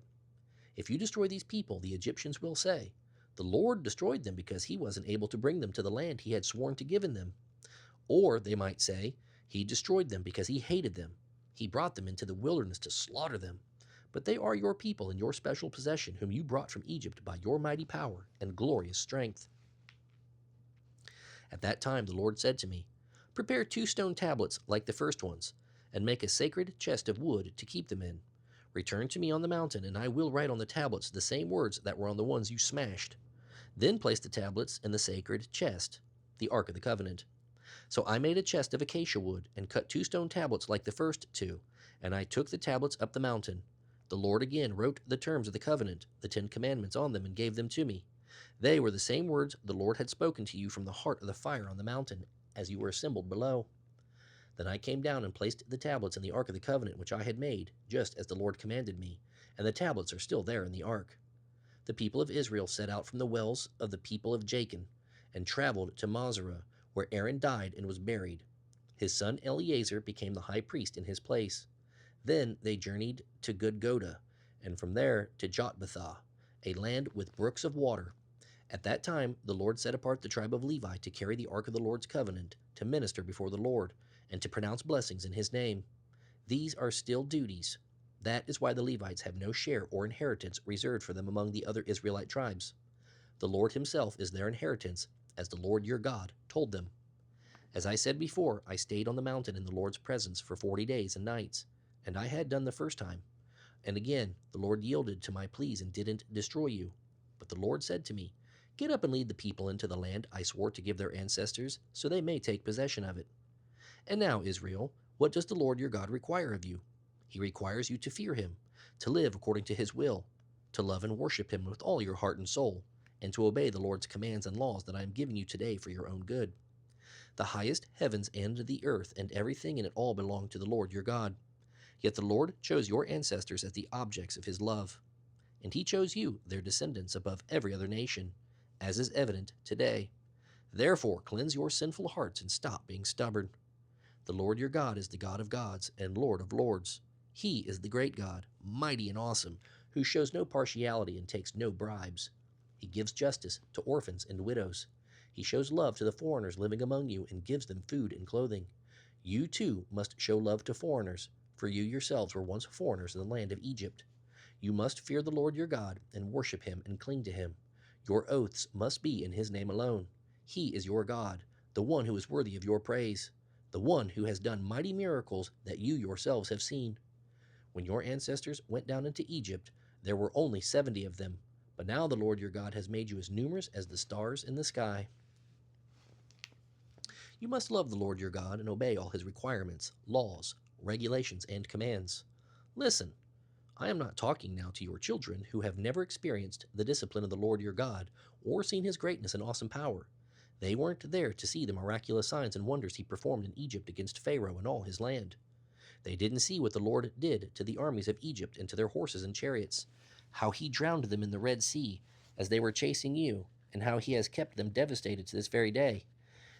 If you destroy these people, the Egyptians will say, The Lord destroyed them because he wasn't able to bring them to the land he had sworn to give them. Or they might say, He destroyed them because he hated them. He brought them into the wilderness to slaughter them. But they are your people and your special possession, whom you brought from Egypt by your mighty power and glorious strength. At that time the Lord said to me, Prepare 2 stone tablets like the first ones, and make a sacred chest of wood to keep them in. Return to me on the mountain, and I will write on the tablets the same words that were on the ones you smashed. Then place the tablets in the sacred chest, the Ark of the Covenant. So I made a chest of acacia wood, and cut 2 stone tablets like the first 2, and I took the tablets up the mountain. The Lord again wrote the terms of the covenant, the 10 commandments, on them and gave them to me. They were the same words the Lord had spoken to you from the heart of the fire on the mountain, as you were assembled below. Then I came down and placed the tablets in the Ark of the Covenant which I had made, just as the Lord commanded me, and the tablets are still there in the Ark. The people of Israel set out from the wells of the people of Jachin, and traveled to Moserah, where Aaron died and was buried. His son Eleazar became the high priest in his place. Then they journeyed to Gudgodah, and from there to Jotbathah, a land with brooks of water. At that time the Lord set apart the tribe of Levi to carry the ark of the Lord's covenant, to minister before the Lord, and to pronounce blessings in his name. These are still duties. That is why the Levites have no share or inheritance reserved for them among the other Israelite tribes. The Lord himself is their inheritance, as the Lord your God told them. As I said before, I stayed on the mountain in the Lord's presence for 40 days and nights, and I had done the first time. And again the Lord yielded to my pleas and didn't destroy you. But the Lord said to me, Get up and lead the people into the land I swore to give their ancestors, so they may take possession of it. And now, Israel, what does the Lord your God require of you? He requires you to fear him, to live according to his will, to love and worship him with all your heart and soul, and to obey the Lord's commands and laws that I am giving you today for your own good. The highest heavens and the earth and everything in it all belong to the Lord your God. Yet the Lord chose your ancestors as the objects of his love, and he chose you, their descendants, above every other nation, as is evident today. Therefore cleanse your sinful hearts and stop being stubborn. The Lord your God is the God of gods and Lord of lords. He is the great God, mighty and awesome, who shows no partiality and takes no bribes. He gives justice to orphans and widows. He shows love to the foreigners living among you and gives them food and clothing. You too must show love to foreigners, for you yourselves were once foreigners in the land of Egypt. You must fear the Lord your God and worship him and cling to him. Your oaths must be in his name alone. He is your God, the one who is worthy of your praise, the one who has done mighty miracles that you yourselves have seen. When your ancestors went down into Egypt, there were only 70 of them, but now the Lord your God has made you as numerous as the stars in the sky. You must love the Lord your God and obey all his requirements, laws, regulations, and commands. Listen, I am not talking now to your children who have never experienced the discipline of the Lord your God or seen his greatness and awesome power. They weren't there to see the miraculous signs and wonders he performed in Egypt against Pharaoh and all his land. They didn't see what the Lord did to the armies of Egypt and to their horses and chariots, how he drowned them in the Red Sea as they were chasing you, and how he has kept them devastated to this very day.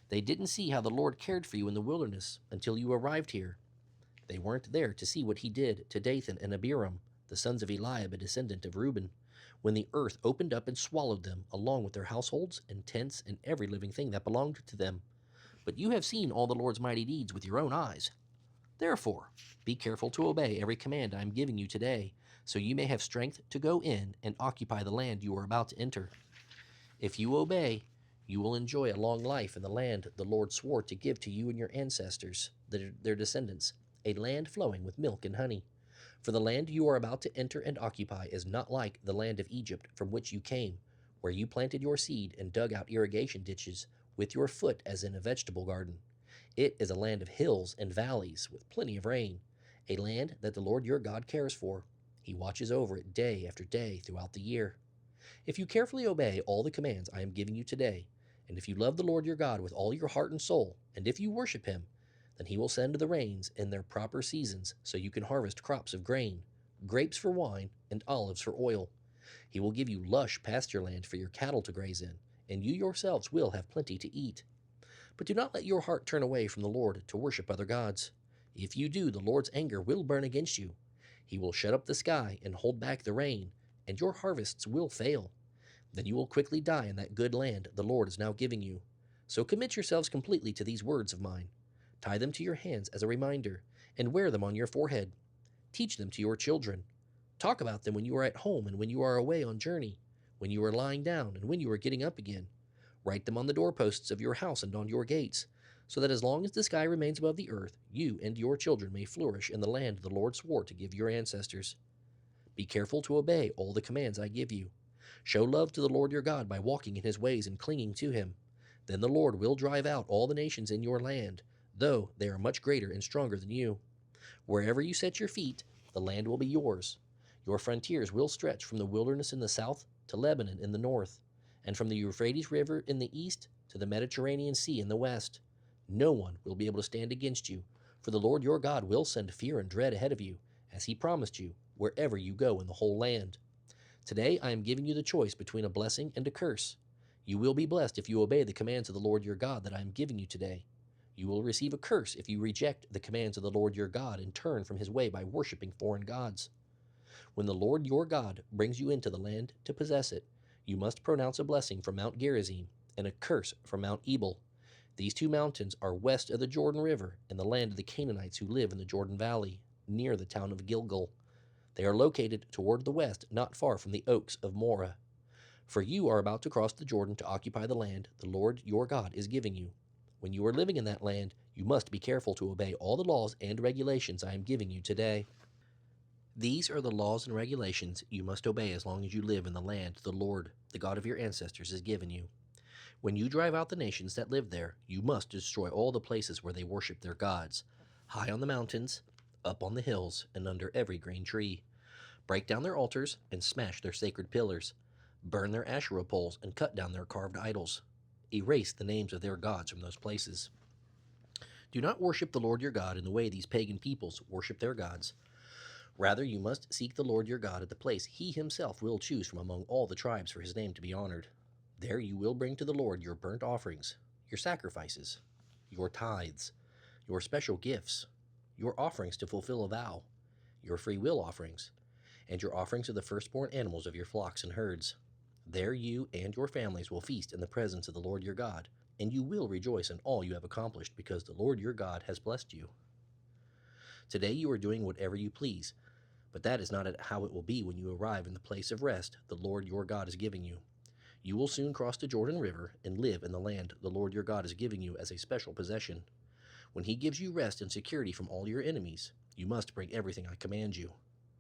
They didn't see how the Lord cared for you in the wilderness until you arrived here. They weren't there to see what he did to Dathan and Abiram, the sons of Eliab, a descendant of Reuben, when the earth opened up and swallowed them, along with their households and tents and every living thing that belonged to them. But you have seen all the Lord's mighty deeds with your own eyes. Therefore, be careful to obey every command I am giving you today, so you may have strength to go in and occupy the land you are about to enter. If you obey, you will enjoy a long life in the land the Lord swore to give to you and your ancestors, their descendants, a land flowing with milk and honey. For the land you are about to enter and occupy is not like the land of Egypt from which you came, where you planted your seed and dug out irrigation ditches with your foot as in a vegetable garden. It is a land of hills and valleys with plenty of rain, a land that the Lord your God cares for. He watches over it day after day throughout the year. If you carefully obey all the commands I am giving you today, and if you love the Lord your God with all your heart and soul, and if you worship him, then he will send the rains in their proper seasons so you can harvest crops of grain, grapes for wine, and olives for oil. He will give you lush pasture land for your cattle to graze in, and you yourselves will have plenty to eat. But do not let your heart turn away from the Lord to worship other gods. If you do, the Lord's anger will burn against you. He will shut up the sky and hold back the rain, and your harvests will fail. Then you will quickly die in that good land the Lord is now giving you. So commit yourselves completely to these words of mine. Tie them to your hands as a reminder, and wear them on your forehead. Teach them to your children. Talk about them when you are at home and when you are away on journey, when you are lying down and when you are getting up again. Write them on the doorposts of your house and on your gates, so that as long as the sky remains above the earth, you and your children may flourish in the land the Lord swore to give your ancestors. Be careful to obey all the commands I give you. Show love to the Lord your God by walking in his ways and clinging to him. Then the Lord will drive out all the nations in your land, though they are much greater and stronger than you. Wherever you set your feet, the land will be yours. Your frontiers will stretch from the wilderness in the south to Lebanon in the north, and from the Euphrates River in the east to the Mediterranean Sea in the west. No one will be able to stand against you, for the Lord your God will send fear and dread ahead of you, as he promised you, wherever you go in the whole land. Today I am giving you the choice between a blessing and a curse. You will be blessed if you obey the commands of the Lord your God that I am giving you today. You will receive a curse if you reject the commands of the Lord your God and turn from his way by worshiping foreign gods. When the Lord your God brings you into the land to possess it, you must pronounce a blessing from Mount Gerizim and a curse from Mount Ebal. These two mountains are west of the Jordan River in the land of the Canaanites who live in the Jordan Valley, near the town of Gilgal. They are located toward the west, not far from the oaks of Moreh. For you are about to cross the Jordan to occupy the land the Lord your God is giving you. When you are living in that land, you must be careful to obey all the laws and regulations I am giving you today. These are the laws and regulations you must obey as long as you live in the land the Lord, the God of your ancestors, has given you. When you drive out the nations that live there, you must destroy all the places where they worship their gods, high on the mountains, up on the hills, and under every green tree. Break down their altars and smash their sacred pillars. Burn their Asherah poles and cut down their carved idols. Erase the names of their gods from those places. Do not worship the Lord your God in the way these pagan peoples worship their gods. Rather, you must seek the Lord your God at the place he himself will choose from among all the tribes for his name to be honored. There you will bring to the Lord your burnt offerings, your sacrifices, your tithes, your special gifts, your offerings to fulfill a vow, your free will offerings, and your offerings of the firstborn animals of your flocks and herds. There you and your families will feast in the presence of the Lord your God, and you will rejoice in all you have accomplished because the Lord your God has blessed you. Today you are doing whatever you please, but that is not how it will be when you arrive in the place of rest the Lord your God is giving you. You will soon cross the Jordan River and live in the land the Lord your God is giving you as a special possession. When he gives you rest and security from all your enemies, you must bring everything I command you: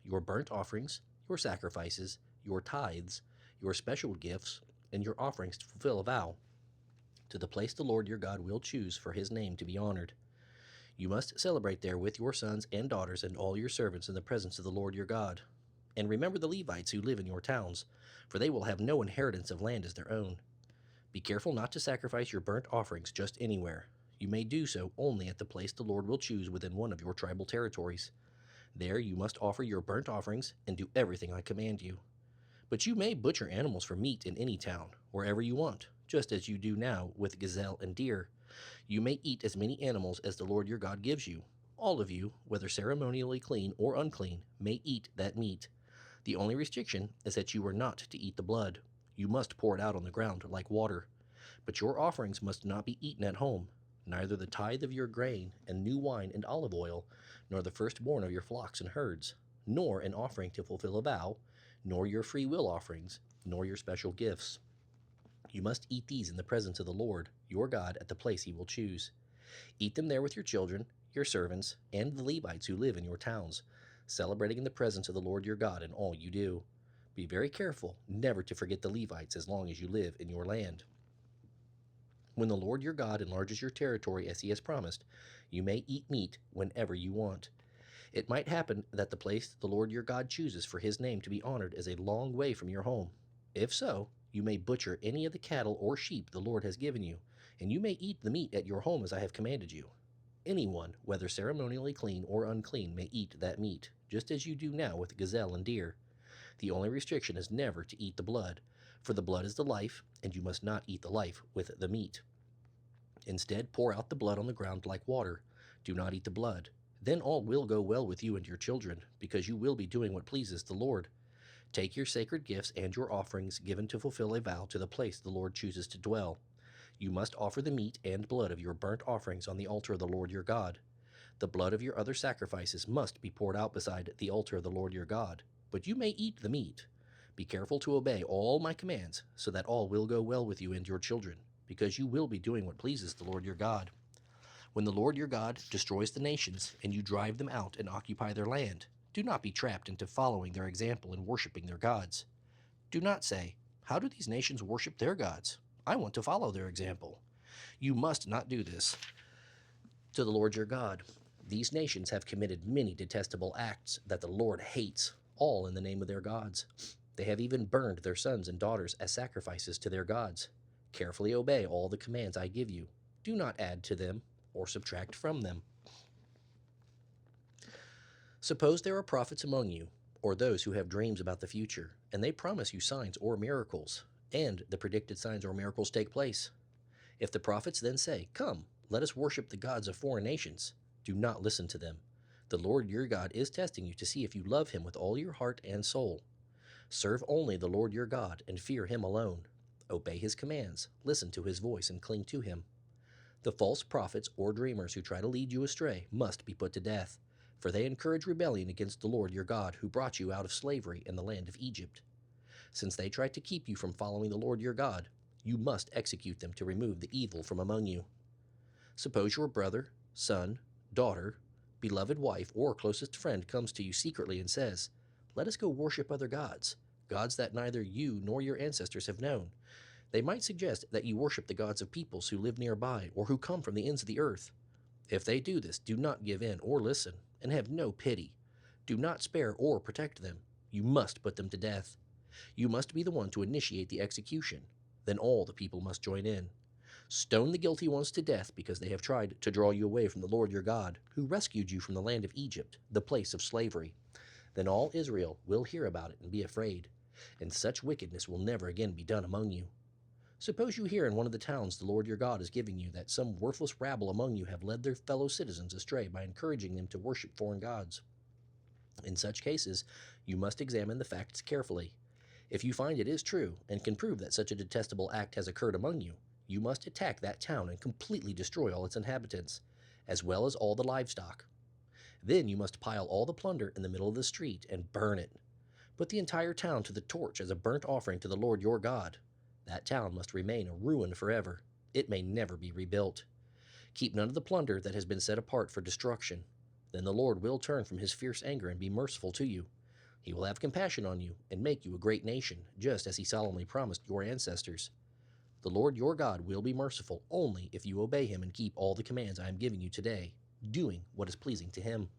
your burnt offerings, your sacrifices, your tithes, your special gifts, and your offerings to fulfill a vow, to the place the Lord your God will choose for his name to be honored. You must celebrate there with your sons and daughters and all your servants in the presence of the Lord your God. And remember the Levites who live in your towns, for they will have no inheritance of land as their own. Be careful not to sacrifice your burnt offerings just anywhere. You may do so only at the place the Lord will choose within one of your tribal territories. There you must offer your burnt offerings and do everything I command you. But you may butcher animals for meat in any town, wherever you want, just as you do now with gazelle and deer. You may eat as many animals as the Lord your God gives you. All of you, whether ceremonially clean or unclean, may eat that meat. The only restriction is that you are not to eat the blood. You must pour it out on the ground like water. But your offerings must not be eaten at home, neither the tithe of your grain and new wine and olive oil, nor the firstborn of your flocks and herds, nor an offering to fulfill a vow, nor your free will offerings, nor your special gifts. You must eat these in the presence of the Lord, your God, at the place he will choose. Eat them there with your children, your servants, and the Levites who live in your towns, celebrating in the presence of the Lord your God in all you do. Be very careful never to forget the Levites as long as you live in your land. When the Lord your God enlarges your territory as he has promised, you may eat meat whenever you want. It might happen that the place the Lord your God chooses for his name to be honored is a long way from your home. If so, you may butcher any of the cattle or sheep the Lord has given you, and you may eat the meat at your home as I have commanded you. Anyone, whether ceremonially clean or unclean, may eat that meat, just as you do now with gazelle and deer. The only restriction is never to eat the blood, for the blood is the life, and you must not eat the life with the meat. Instead, pour out the blood on the ground like water. Do not eat the blood. Then all will go well with you and your children, because you will be doing what pleases the Lord. Take your sacred gifts and your offerings given to fulfill a vow to the place the Lord chooses to dwell. You must offer the meat and blood of your burnt offerings on the altar of the Lord your God. The blood of your other sacrifices must be poured out beside the altar of the Lord your God, but you may eat the meat. Be careful to obey all my commands, so that all will go well with you and your children, because you will be doing what pleases the Lord your God. When the Lord your God destroys the nations, and you drive them out and occupy their land, do not be trapped into following their example and worshiping their gods. Do not say, "How do these nations worship their gods? I want to follow their example." You must not do this to the Lord your God. These nations have committed many detestable acts that the Lord hates, all in the name of their gods. They have even burned their sons and daughters as sacrifices to their gods. Carefully obey all the commands I give you. Do not add to them or subtract from them. Suppose there are prophets among you, or those who have dreams about the future, and they promise you signs or miracles, and the predicted signs or miracles take place. If the prophets then say, "Come, let us worship the gods of foreign nations," do not listen to them. The Lord your God is testing you to see if you love him with all your heart and soul. Serve only the Lord your God and fear him alone. Obey his commands, listen to his voice, and cling to him. The false prophets or dreamers who try to lead you astray must be put to death, for they encourage rebellion against the Lord your God, who brought you out of slavery in the land of Egypt. Since they try to keep you from following the Lord your God, you must execute them to remove the evil from among you. Suppose your brother, son, daughter, beloved wife, or closest friend comes to you secretly and says, "Let us go worship other gods, gods that neither you nor your ancestors have known." They might suggest that you worship the gods of peoples who live nearby or who come from the ends of the earth. If they do this, do not give in or listen, and have no pity. Do not spare or protect them. You must put them to death. You must be the one to initiate the execution. Then all the people must join in. Stone the guilty ones to death because they have tried to draw you away from the Lord your God, who rescued you from the land of Egypt, the place of slavery. Then all Israel will hear about it and be afraid, and such wickedness will never again be done among you. Suppose you hear in one of the towns the Lord your God is giving you that some worthless rabble among you have led their fellow citizens astray by encouraging them to worship foreign gods. In such cases, you must examine the facts carefully. If you find it is true and can prove that such a detestable act has occurred among you, you must attack that town and completely destroy all its inhabitants, as well as all the livestock. Then you must pile all the plunder in the middle of the street and burn it. Put the entire town to the torch as a burnt offering to the Lord your God. That town must remain a ruin forever. It may never be rebuilt. Keep none of the plunder that has been set apart for destruction. Then the Lord will turn from his fierce anger and be merciful to you. He will have compassion on you and make you a great nation, just as he solemnly promised your ancestors. The Lord your God will be merciful only if you obey him and keep all the commands I am giving you today, doing what is pleasing to him.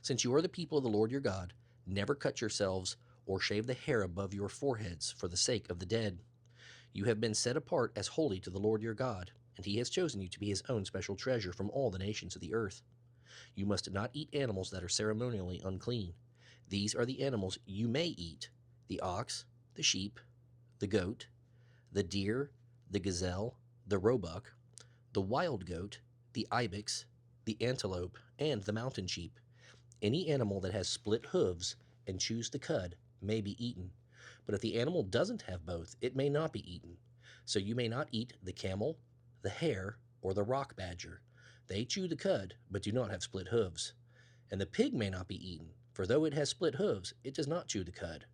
Since you are the people of the Lord your God, never cut yourselves or shave the hair above your foreheads for the sake of the dead. You have been set apart as holy to the Lord your God, and he has chosen you to be his own special treasure from all the nations of the earth. You must not eat animals that are ceremonially unclean. These are the animals you may eat: the ox, the sheep, the goat, the deer, the gazelle, the roebuck, the wild goat, the ibex, the antelope, and the mountain sheep. Any animal that has split hooves and chews the cud may be eaten, but if the animal doesn't have both, it may not be eaten. So you may not eat the camel, the hare, or the rock badger. They chew the cud, but do not have split hooves. And the pig may not be eaten, for though it has split hooves, it does not chew the cud.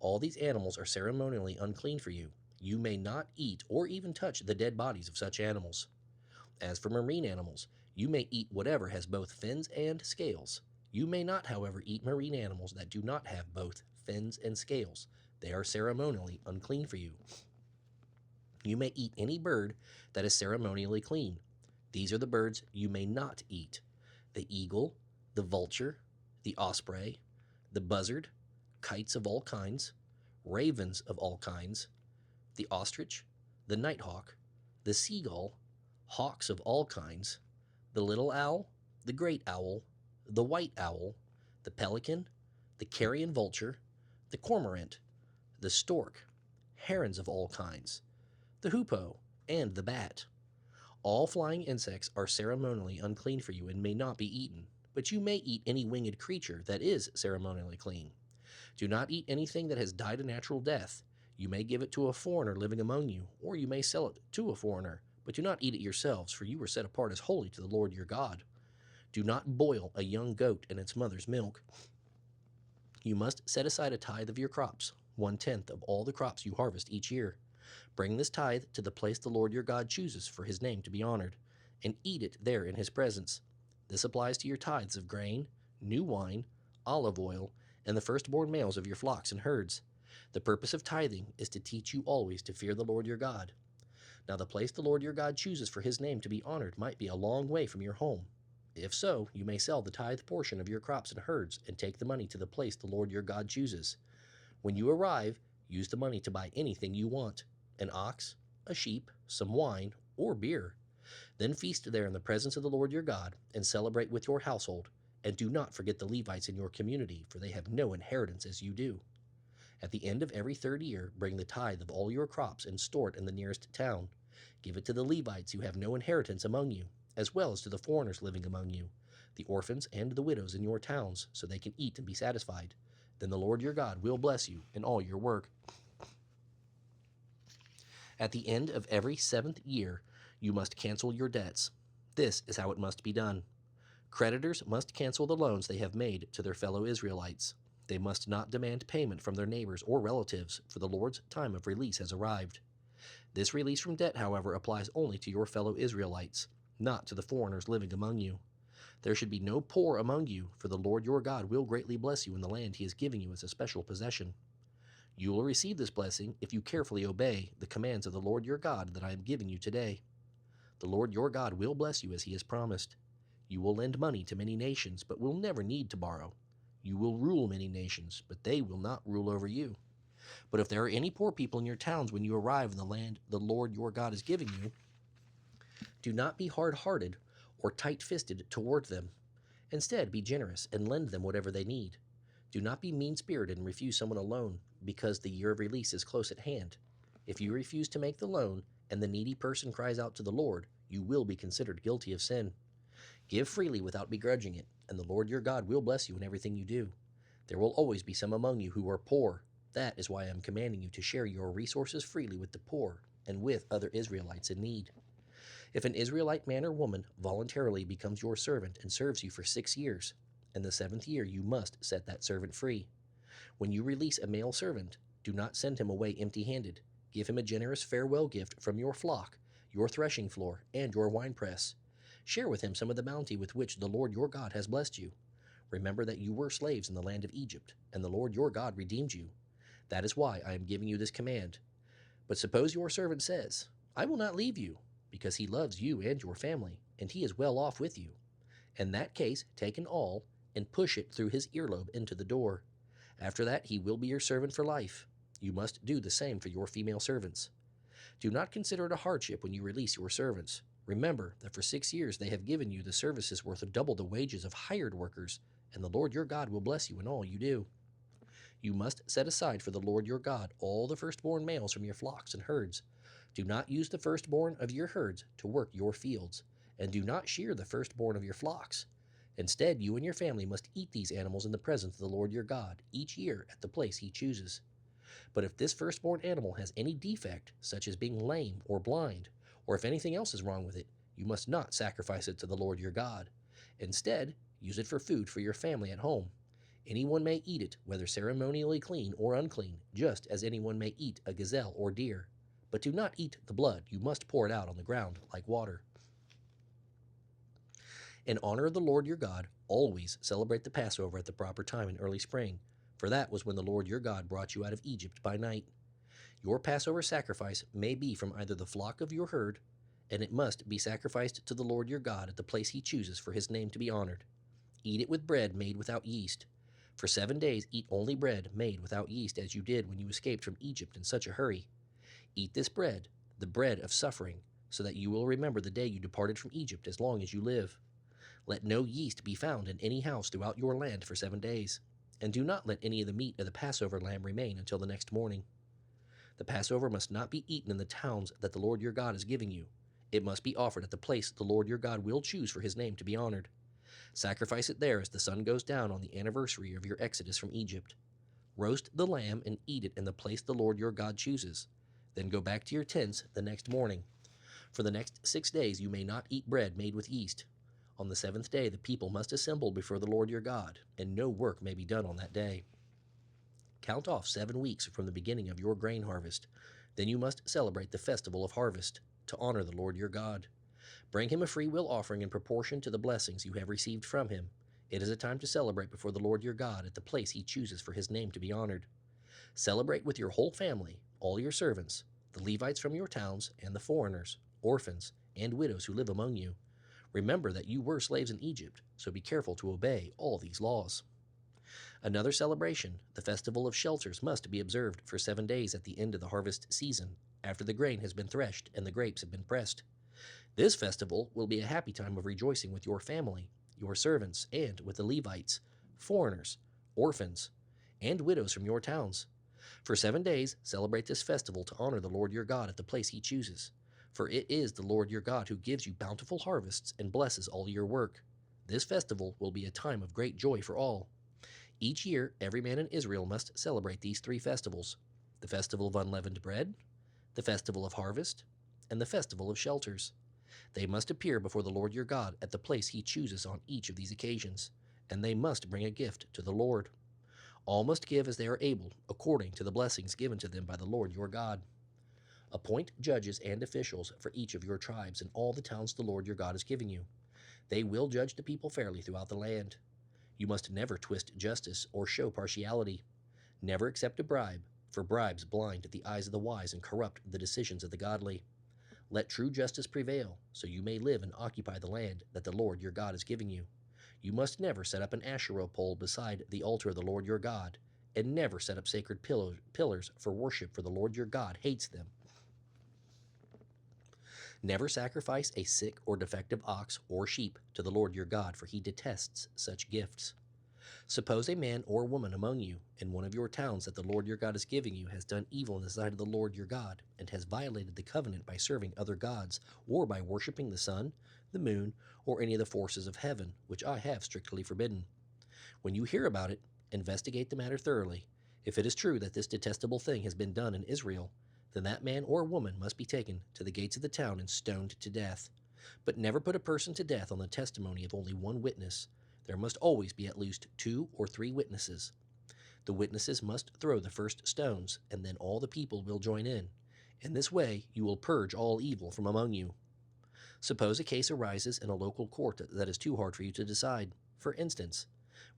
All these animals are ceremonially unclean for you. You may not eat or even touch the dead bodies of such animals. As for marine animals, you may eat whatever has both fins and scales. You may not, however, eat marine animals that do not have both fins and scales. They are ceremonially unclean for you. You may eat any bird that is ceremonially clean. These are the birds you may not eat: the eagle, the vulture, the osprey, the buzzard, kites of all kinds, ravens of all kinds, the ostrich, the nighthawk, the seagull, hawks of all kinds, the little owl, the great owl, the white owl, the pelican, the carrion vulture, the cormorant, the stork, herons of all kinds, the hoopoe, and the bat. All flying insects are ceremonially unclean for you and may not be eaten, but you may eat any winged creature that is ceremonially clean. Do not eat anything that has died a natural death. You may give it to a foreigner living among you, or you may sell it to a foreigner, but do not eat it yourselves, for you were set apart as holy to the Lord your God. Do not boil a young goat in its mother's milk. You must set aside a tithe of your crops, 1/10 of all the crops you harvest each year. Bring this tithe to the place the Lord your God chooses for his name to be honored, and eat it there in his presence. This applies to your tithes of grain, new wine, olive oil, and the firstborn males of your flocks and herds. The purpose of tithing is to teach you always to fear the Lord your God. Now the place the Lord your God chooses for his name to be honored might be a long way from your home. If so, you may sell the tithe portion of your crops and herds and take the money to the place the Lord your God chooses. When you arrive, use the money to buy anything you want: an ox, a sheep, some wine, or beer. Then feast there in the presence of the Lord your God and celebrate with your household. And do not forget the Levites in your community, for they have no inheritance as you do. At the end of every third year, bring the tithe of all your crops and store it in the nearest town. Give it to the Levites who have no inheritance among you, as well as to the foreigners living among you, the orphans and the widows in your towns, so they can eat and be satisfied. Then the Lord your God will bless you in all your work. At the end of every 7th year, you must cancel your debts. This is how it must be done. Creditors must cancel the loans they have made to their fellow Israelites. They must not demand payment from their neighbors or relatives, for the Lord's time of release has arrived. This release from debt, however, applies only to your fellow Israelites, not to the foreigners living among you. There should be no poor among you, for the Lord your God will greatly bless you in the land he is giving you as a special possession. You will receive this blessing if you carefully obey the commands of the Lord your God that I am giving you today. The Lord your God will bless you as he has promised. You will lend money to many nations, but will never need to borrow. You will rule many nations, but they will not rule over you. But if there are any poor people in your towns when you arrive in the land the Lord your God is giving you, do not be hard-hearted or tight-fisted toward them. Instead, be generous and lend them whatever they need. Do not be mean-spirited and refuse someone a loan, because the year of release is close at hand. If you refuse to make the loan, and the needy person cries out to the Lord, you will be considered guilty of sin. Give freely without begrudging it, and the Lord your God will bless you in everything you do. There will always be some among you who are poor. That is why I am commanding you to share your resources freely with the poor and with other Israelites in need. If an Israelite man or woman voluntarily becomes your servant and serves you for 6 years, in the 7th year you must set that servant free. When you release a male servant, do not send him away empty-handed. Give him a generous farewell gift from your flock, your threshing floor, and your winepress. Share with him some of the bounty with which the Lord your God has blessed you. Remember that you were slaves in the land of Egypt, and the Lord your God redeemed you. That is why I am giving you this command. But suppose your servant says, I will not leave you, because he loves you and your family, and he is well off with you. In that case, take an awl and push it through his earlobe into the door. After that, he will be your servant for life. You must do the same for your female servants. Do not consider it a hardship when you release your servants. Remember that for 6 years they have given you the services worth double the wages of hired workers, and the Lord your God will bless you in all you do. You must set aside for the Lord your God all the firstborn males from your flocks and herds. Do not use the firstborn of your herds to work your fields, and do not shear the firstborn of your flocks. Instead, you and your family must eat these animals in the presence of the Lord your God each year at the place he chooses. But if this firstborn animal has any defect, such as being lame or blind, or if anything else is wrong with it, you must not sacrifice it to the Lord your God. Instead, Use it for food for your family at home. Anyone may eat it, whether ceremonially clean or unclean, just as anyone may eat a gazelle or deer. But do not eat the blood. You must pour it out on the ground like water. In honor of the Lord your God, always celebrate the Passover at the proper time in early spring, for that was when the Lord your God brought you out of Egypt by night. Your Passover sacrifice may be from either the flock of your herd, and it must be sacrificed to the Lord your God at the place he chooses for his name to be honored. Eat it with bread made without yeast. For 7 days eat only bread made without yeast, as you did when you escaped from Egypt in such a hurry. Eat this bread, the bread of suffering, so that you will remember the day you departed from Egypt as long as you live. Let no yeast be found in any house throughout your land for 7 days, and do not let any of the meat of the Passover lamb remain until the next morning. The Passover must not be eaten in the towns that the Lord your God is giving you. It must be offered at the place the Lord your God will choose for his name to be honored. Sacrifice it there as the sun goes down on the anniversary of your exodus from Egypt. Roast the lamb and eat it in the place the Lord your God chooses. Then go back to your tents the next morning. For the next 6 days you may not eat bread made with yeast. On the 7th day the people must assemble before the Lord your God, and no work may be done on that day. Count off 7 weeks from the beginning of your grain harvest. Then you must celebrate the festival of harvest, to honor the Lord your God. Bring him a freewill offering in proportion to the blessings you have received from him. It is a time to celebrate before the Lord your God at the place he chooses for his name to be honored. Celebrate with your whole family, all your servants, the Levites from your towns, and the foreigners, orphans, and widows who live among you. Remember that you were slaves in Egypt, so be careful to obey all these laws. Another celebration, the Festival of Shelters, must be observed for 7 days at the end of the harvest season, after the grain has been threshed and the grapes have been pressed. This festival will be a happy time of rejoicing with your family, your servants, and with the Levites, foreigners, orphans, and widows from your towns. For 7 days, celebrate this festival to honor the Lord your God at the place he chooses. For it is the Lord your God who gives you bountiful harvests and blesses all your work. This festival will be a time of great joy for all. Each year, every man in Israel must celebrate these 3 festivals: the festival of unleavened bread, the festival of harvest, and the festival of shelters. They must appear before the Lord your God at the place he chooses on each of these occasions, and they must bring a gift to the Lord. All must give as they are able, according to the blessings given to them by the Lord your God. Appoint judges and officials for each of your tribes in all the towns the Lord your God is giving you. They will judge the people fairly throughout the land. You must never twist justice or show partiality. Never accept a bribe, for bribes blind the eyes of the wise and corrupt the decisions of the godly. Let true justice prevail, so you may live and occupy the land that the Lord your God is giving you. You must never set up an Asherah pole beside the altar of the Lord your God, and never set up sacred pillars for worship, for the Lord your God hates them. Never sacrifice a sick or defective ox or sheep to the Lord your God, for he detests such gifts. Suppose a man or woman among you in one of your towns that the Lord your God is giving you has done evil in the sight of the Lord your God, and has violated the covenant by serving other gods, or by worshiping the sun, the moon, or any of the forces of heaven, which I have strictly forbidden. When you hear about it, investigate the matter thoroughly. If it is true that this detestable thing has been done in Israel, then that man or woman must be taken to the gates of the town and stoned to death. But never put a person to death on the testimony of only one witness. There must always be at least 2 or 3 witnesses. The witnesses must throw the first stones, and then all the people will join in. In this way you will purge all evil from among you. Suppose a case arises in a local court that is too hard for you to decide. For instance,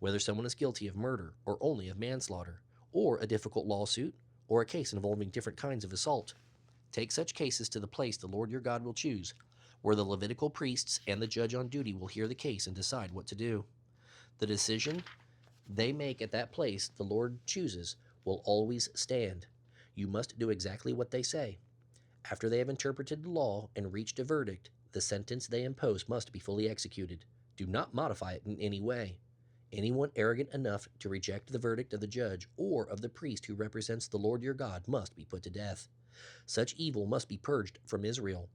whether someone is guilty of murder or only of manslaughter, or a difficult lawsuit, or a case involving different kinds of assault. Take such cases to the place the Lord your God will choose, where the Levitical priests and the judge on duty will hear the case and decide what to do. The decision they make at that place the Lord chooses will always stand. You must do exactly what they say. After they have interpreted the law and reached a verdict, the sentence they impose must be fully executed. Do not modify it in any way. Anyone arrogant enough to reject the verdict of the judge or of the priest who represents the Lord your God must be put to death. Such evil must be purged from Israel.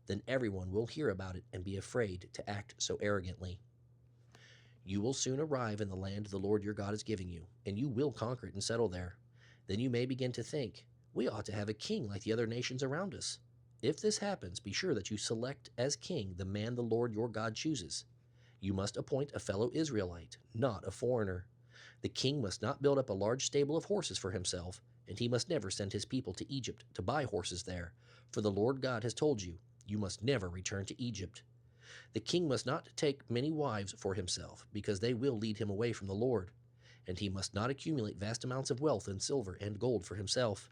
Then everyone will hear about it and be afraid to act so arrogantly. You will soon arrive in the land the Lord your God is giving you, and you will conquer it and settle there. Then you may begin to think, we ought to have a king like the other nations around us. If this happens, be sure that you select as king the man the Lord your God chooses. You must appoint a fellow Israelite, not a foreigner. The king must not build up a large stable of horses for himself, and he must never send his people to Egypt to buy horses there, for the Lord God has told you, you must never return to Egypt. The king must not take many wives for himself, because they will lead him away from the Lord, and he must not accumulate vast amounts of wealth in silver and gold for himself.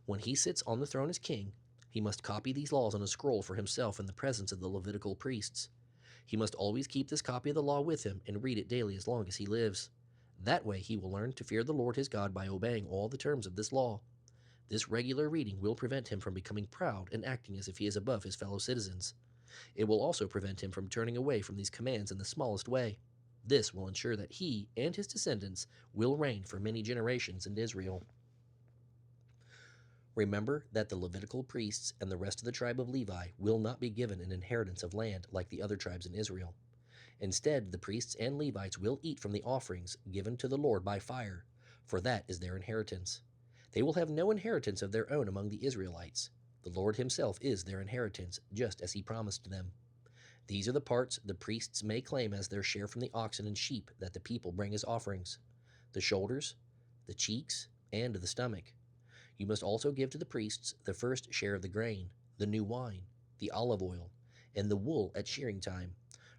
When he sits on the throne as king, he must copy these laws on a scroll for himself in the presence of the Levitical priests. He must always keep this copy of the law with him and read it daily as long as he lives. That way he will learn to fear the Lord his God by obeying all the terms of this law. This regular reading will prevent him from becoming proud and acting as if he is above his fellow citizens. It will also prevent him from turning away from these commands in the smallest way. This will ensure that he and his descendants will reign for many generations in Israel. Remember that the Levitical priests and the rest of the tribe of Levi will not be given an inheritance of land like the other tribes in Israel. Instead, the priests and Levites will eat from the offerings given to the Lord by fire, for that is their inheritance. They will have no inheritance of their own among the Israelites. The Lord himself is their inheritance, just as he promised them. These are the parts the priests may claim as their share from the oxen and sheep that the people bring as offerings: the shoulders, the cheeks, and the stomach. You must also give to the priests the first share of the grain, the new wine, the olive oil, and the wool at shearing time.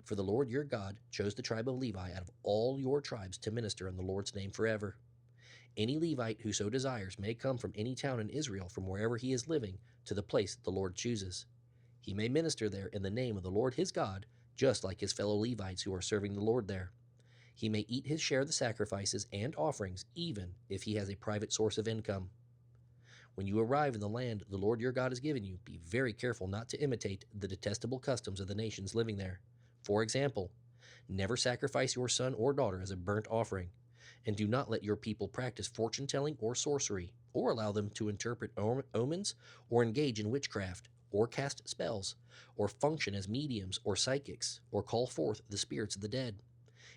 For the Lord your God chose the tribe of Levi out of all your tribes to minister in the Lord's name forever. Any Levite who so desires may come from any town in Israel from wherever he is living to the place the Lord chooses. He may minister there in the name of the Lord his God, just like his fellow Levites who are serving the Lord there. He may eat his share of the sacrifices and offerings, even if he has a private source of income. When you arrive in the land the Lord your God has given you, be very careful not to imitate the detestable customs of the nations living there. For example, never sacrifice your son or daughter as a burnt offering, and do not let your people practice fortune-telling or sorcery, or allow them to interpret omens, or engage in witchcraft, or cast spells, or function as mediums or psychics, or call forth the spirits of the dead.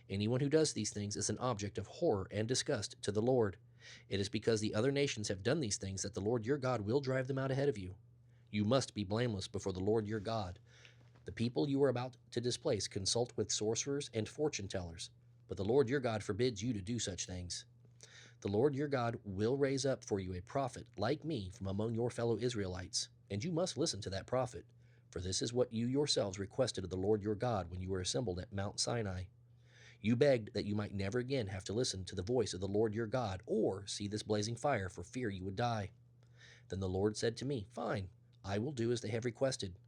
Anyone who does these things is an object of horror and disgust to the Lord. It is because the other nations have done these things that the Lord your God will drive them out ahead of you. You must be blameless before the Lord your God. The people you are about to displace consult with sorcerers and fortune-tellers, but the Lord your God forbids you to do such things. The Lord your God will raise up for you a prophet like me from among your fellow Israelites, and you must listen to that prophet, for this is what you yourselves requested of the Lord your God when you were assembled at Mount Sinai. You begged that you might never again have to listen to the voice of the Lord your God or see this blazing fire for fear you would die. Then the Lord said to me, "Fine, I will do as they have requested.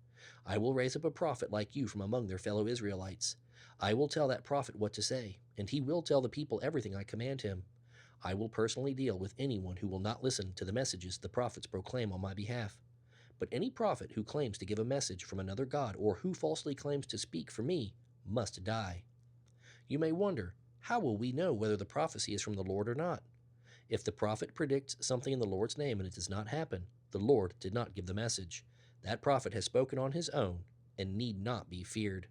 I will raise up a prophet like you from among their fellow Israelites. I will tell that prophet what to say, and he will tell the people everything I command him. I will personally deal with anyone who will not listen to the messages the prophets proclaim on my behalf. But any prophet who claims to give a message from another god or who falsely claims to speak for me must die." You may wonder, how will we know whether the prophecy is from the Lord or not? If the prophet predicts something in the Lord's name and it does not happen, the Lord did not give the message. That prophet has spoken on his own and need not be feared.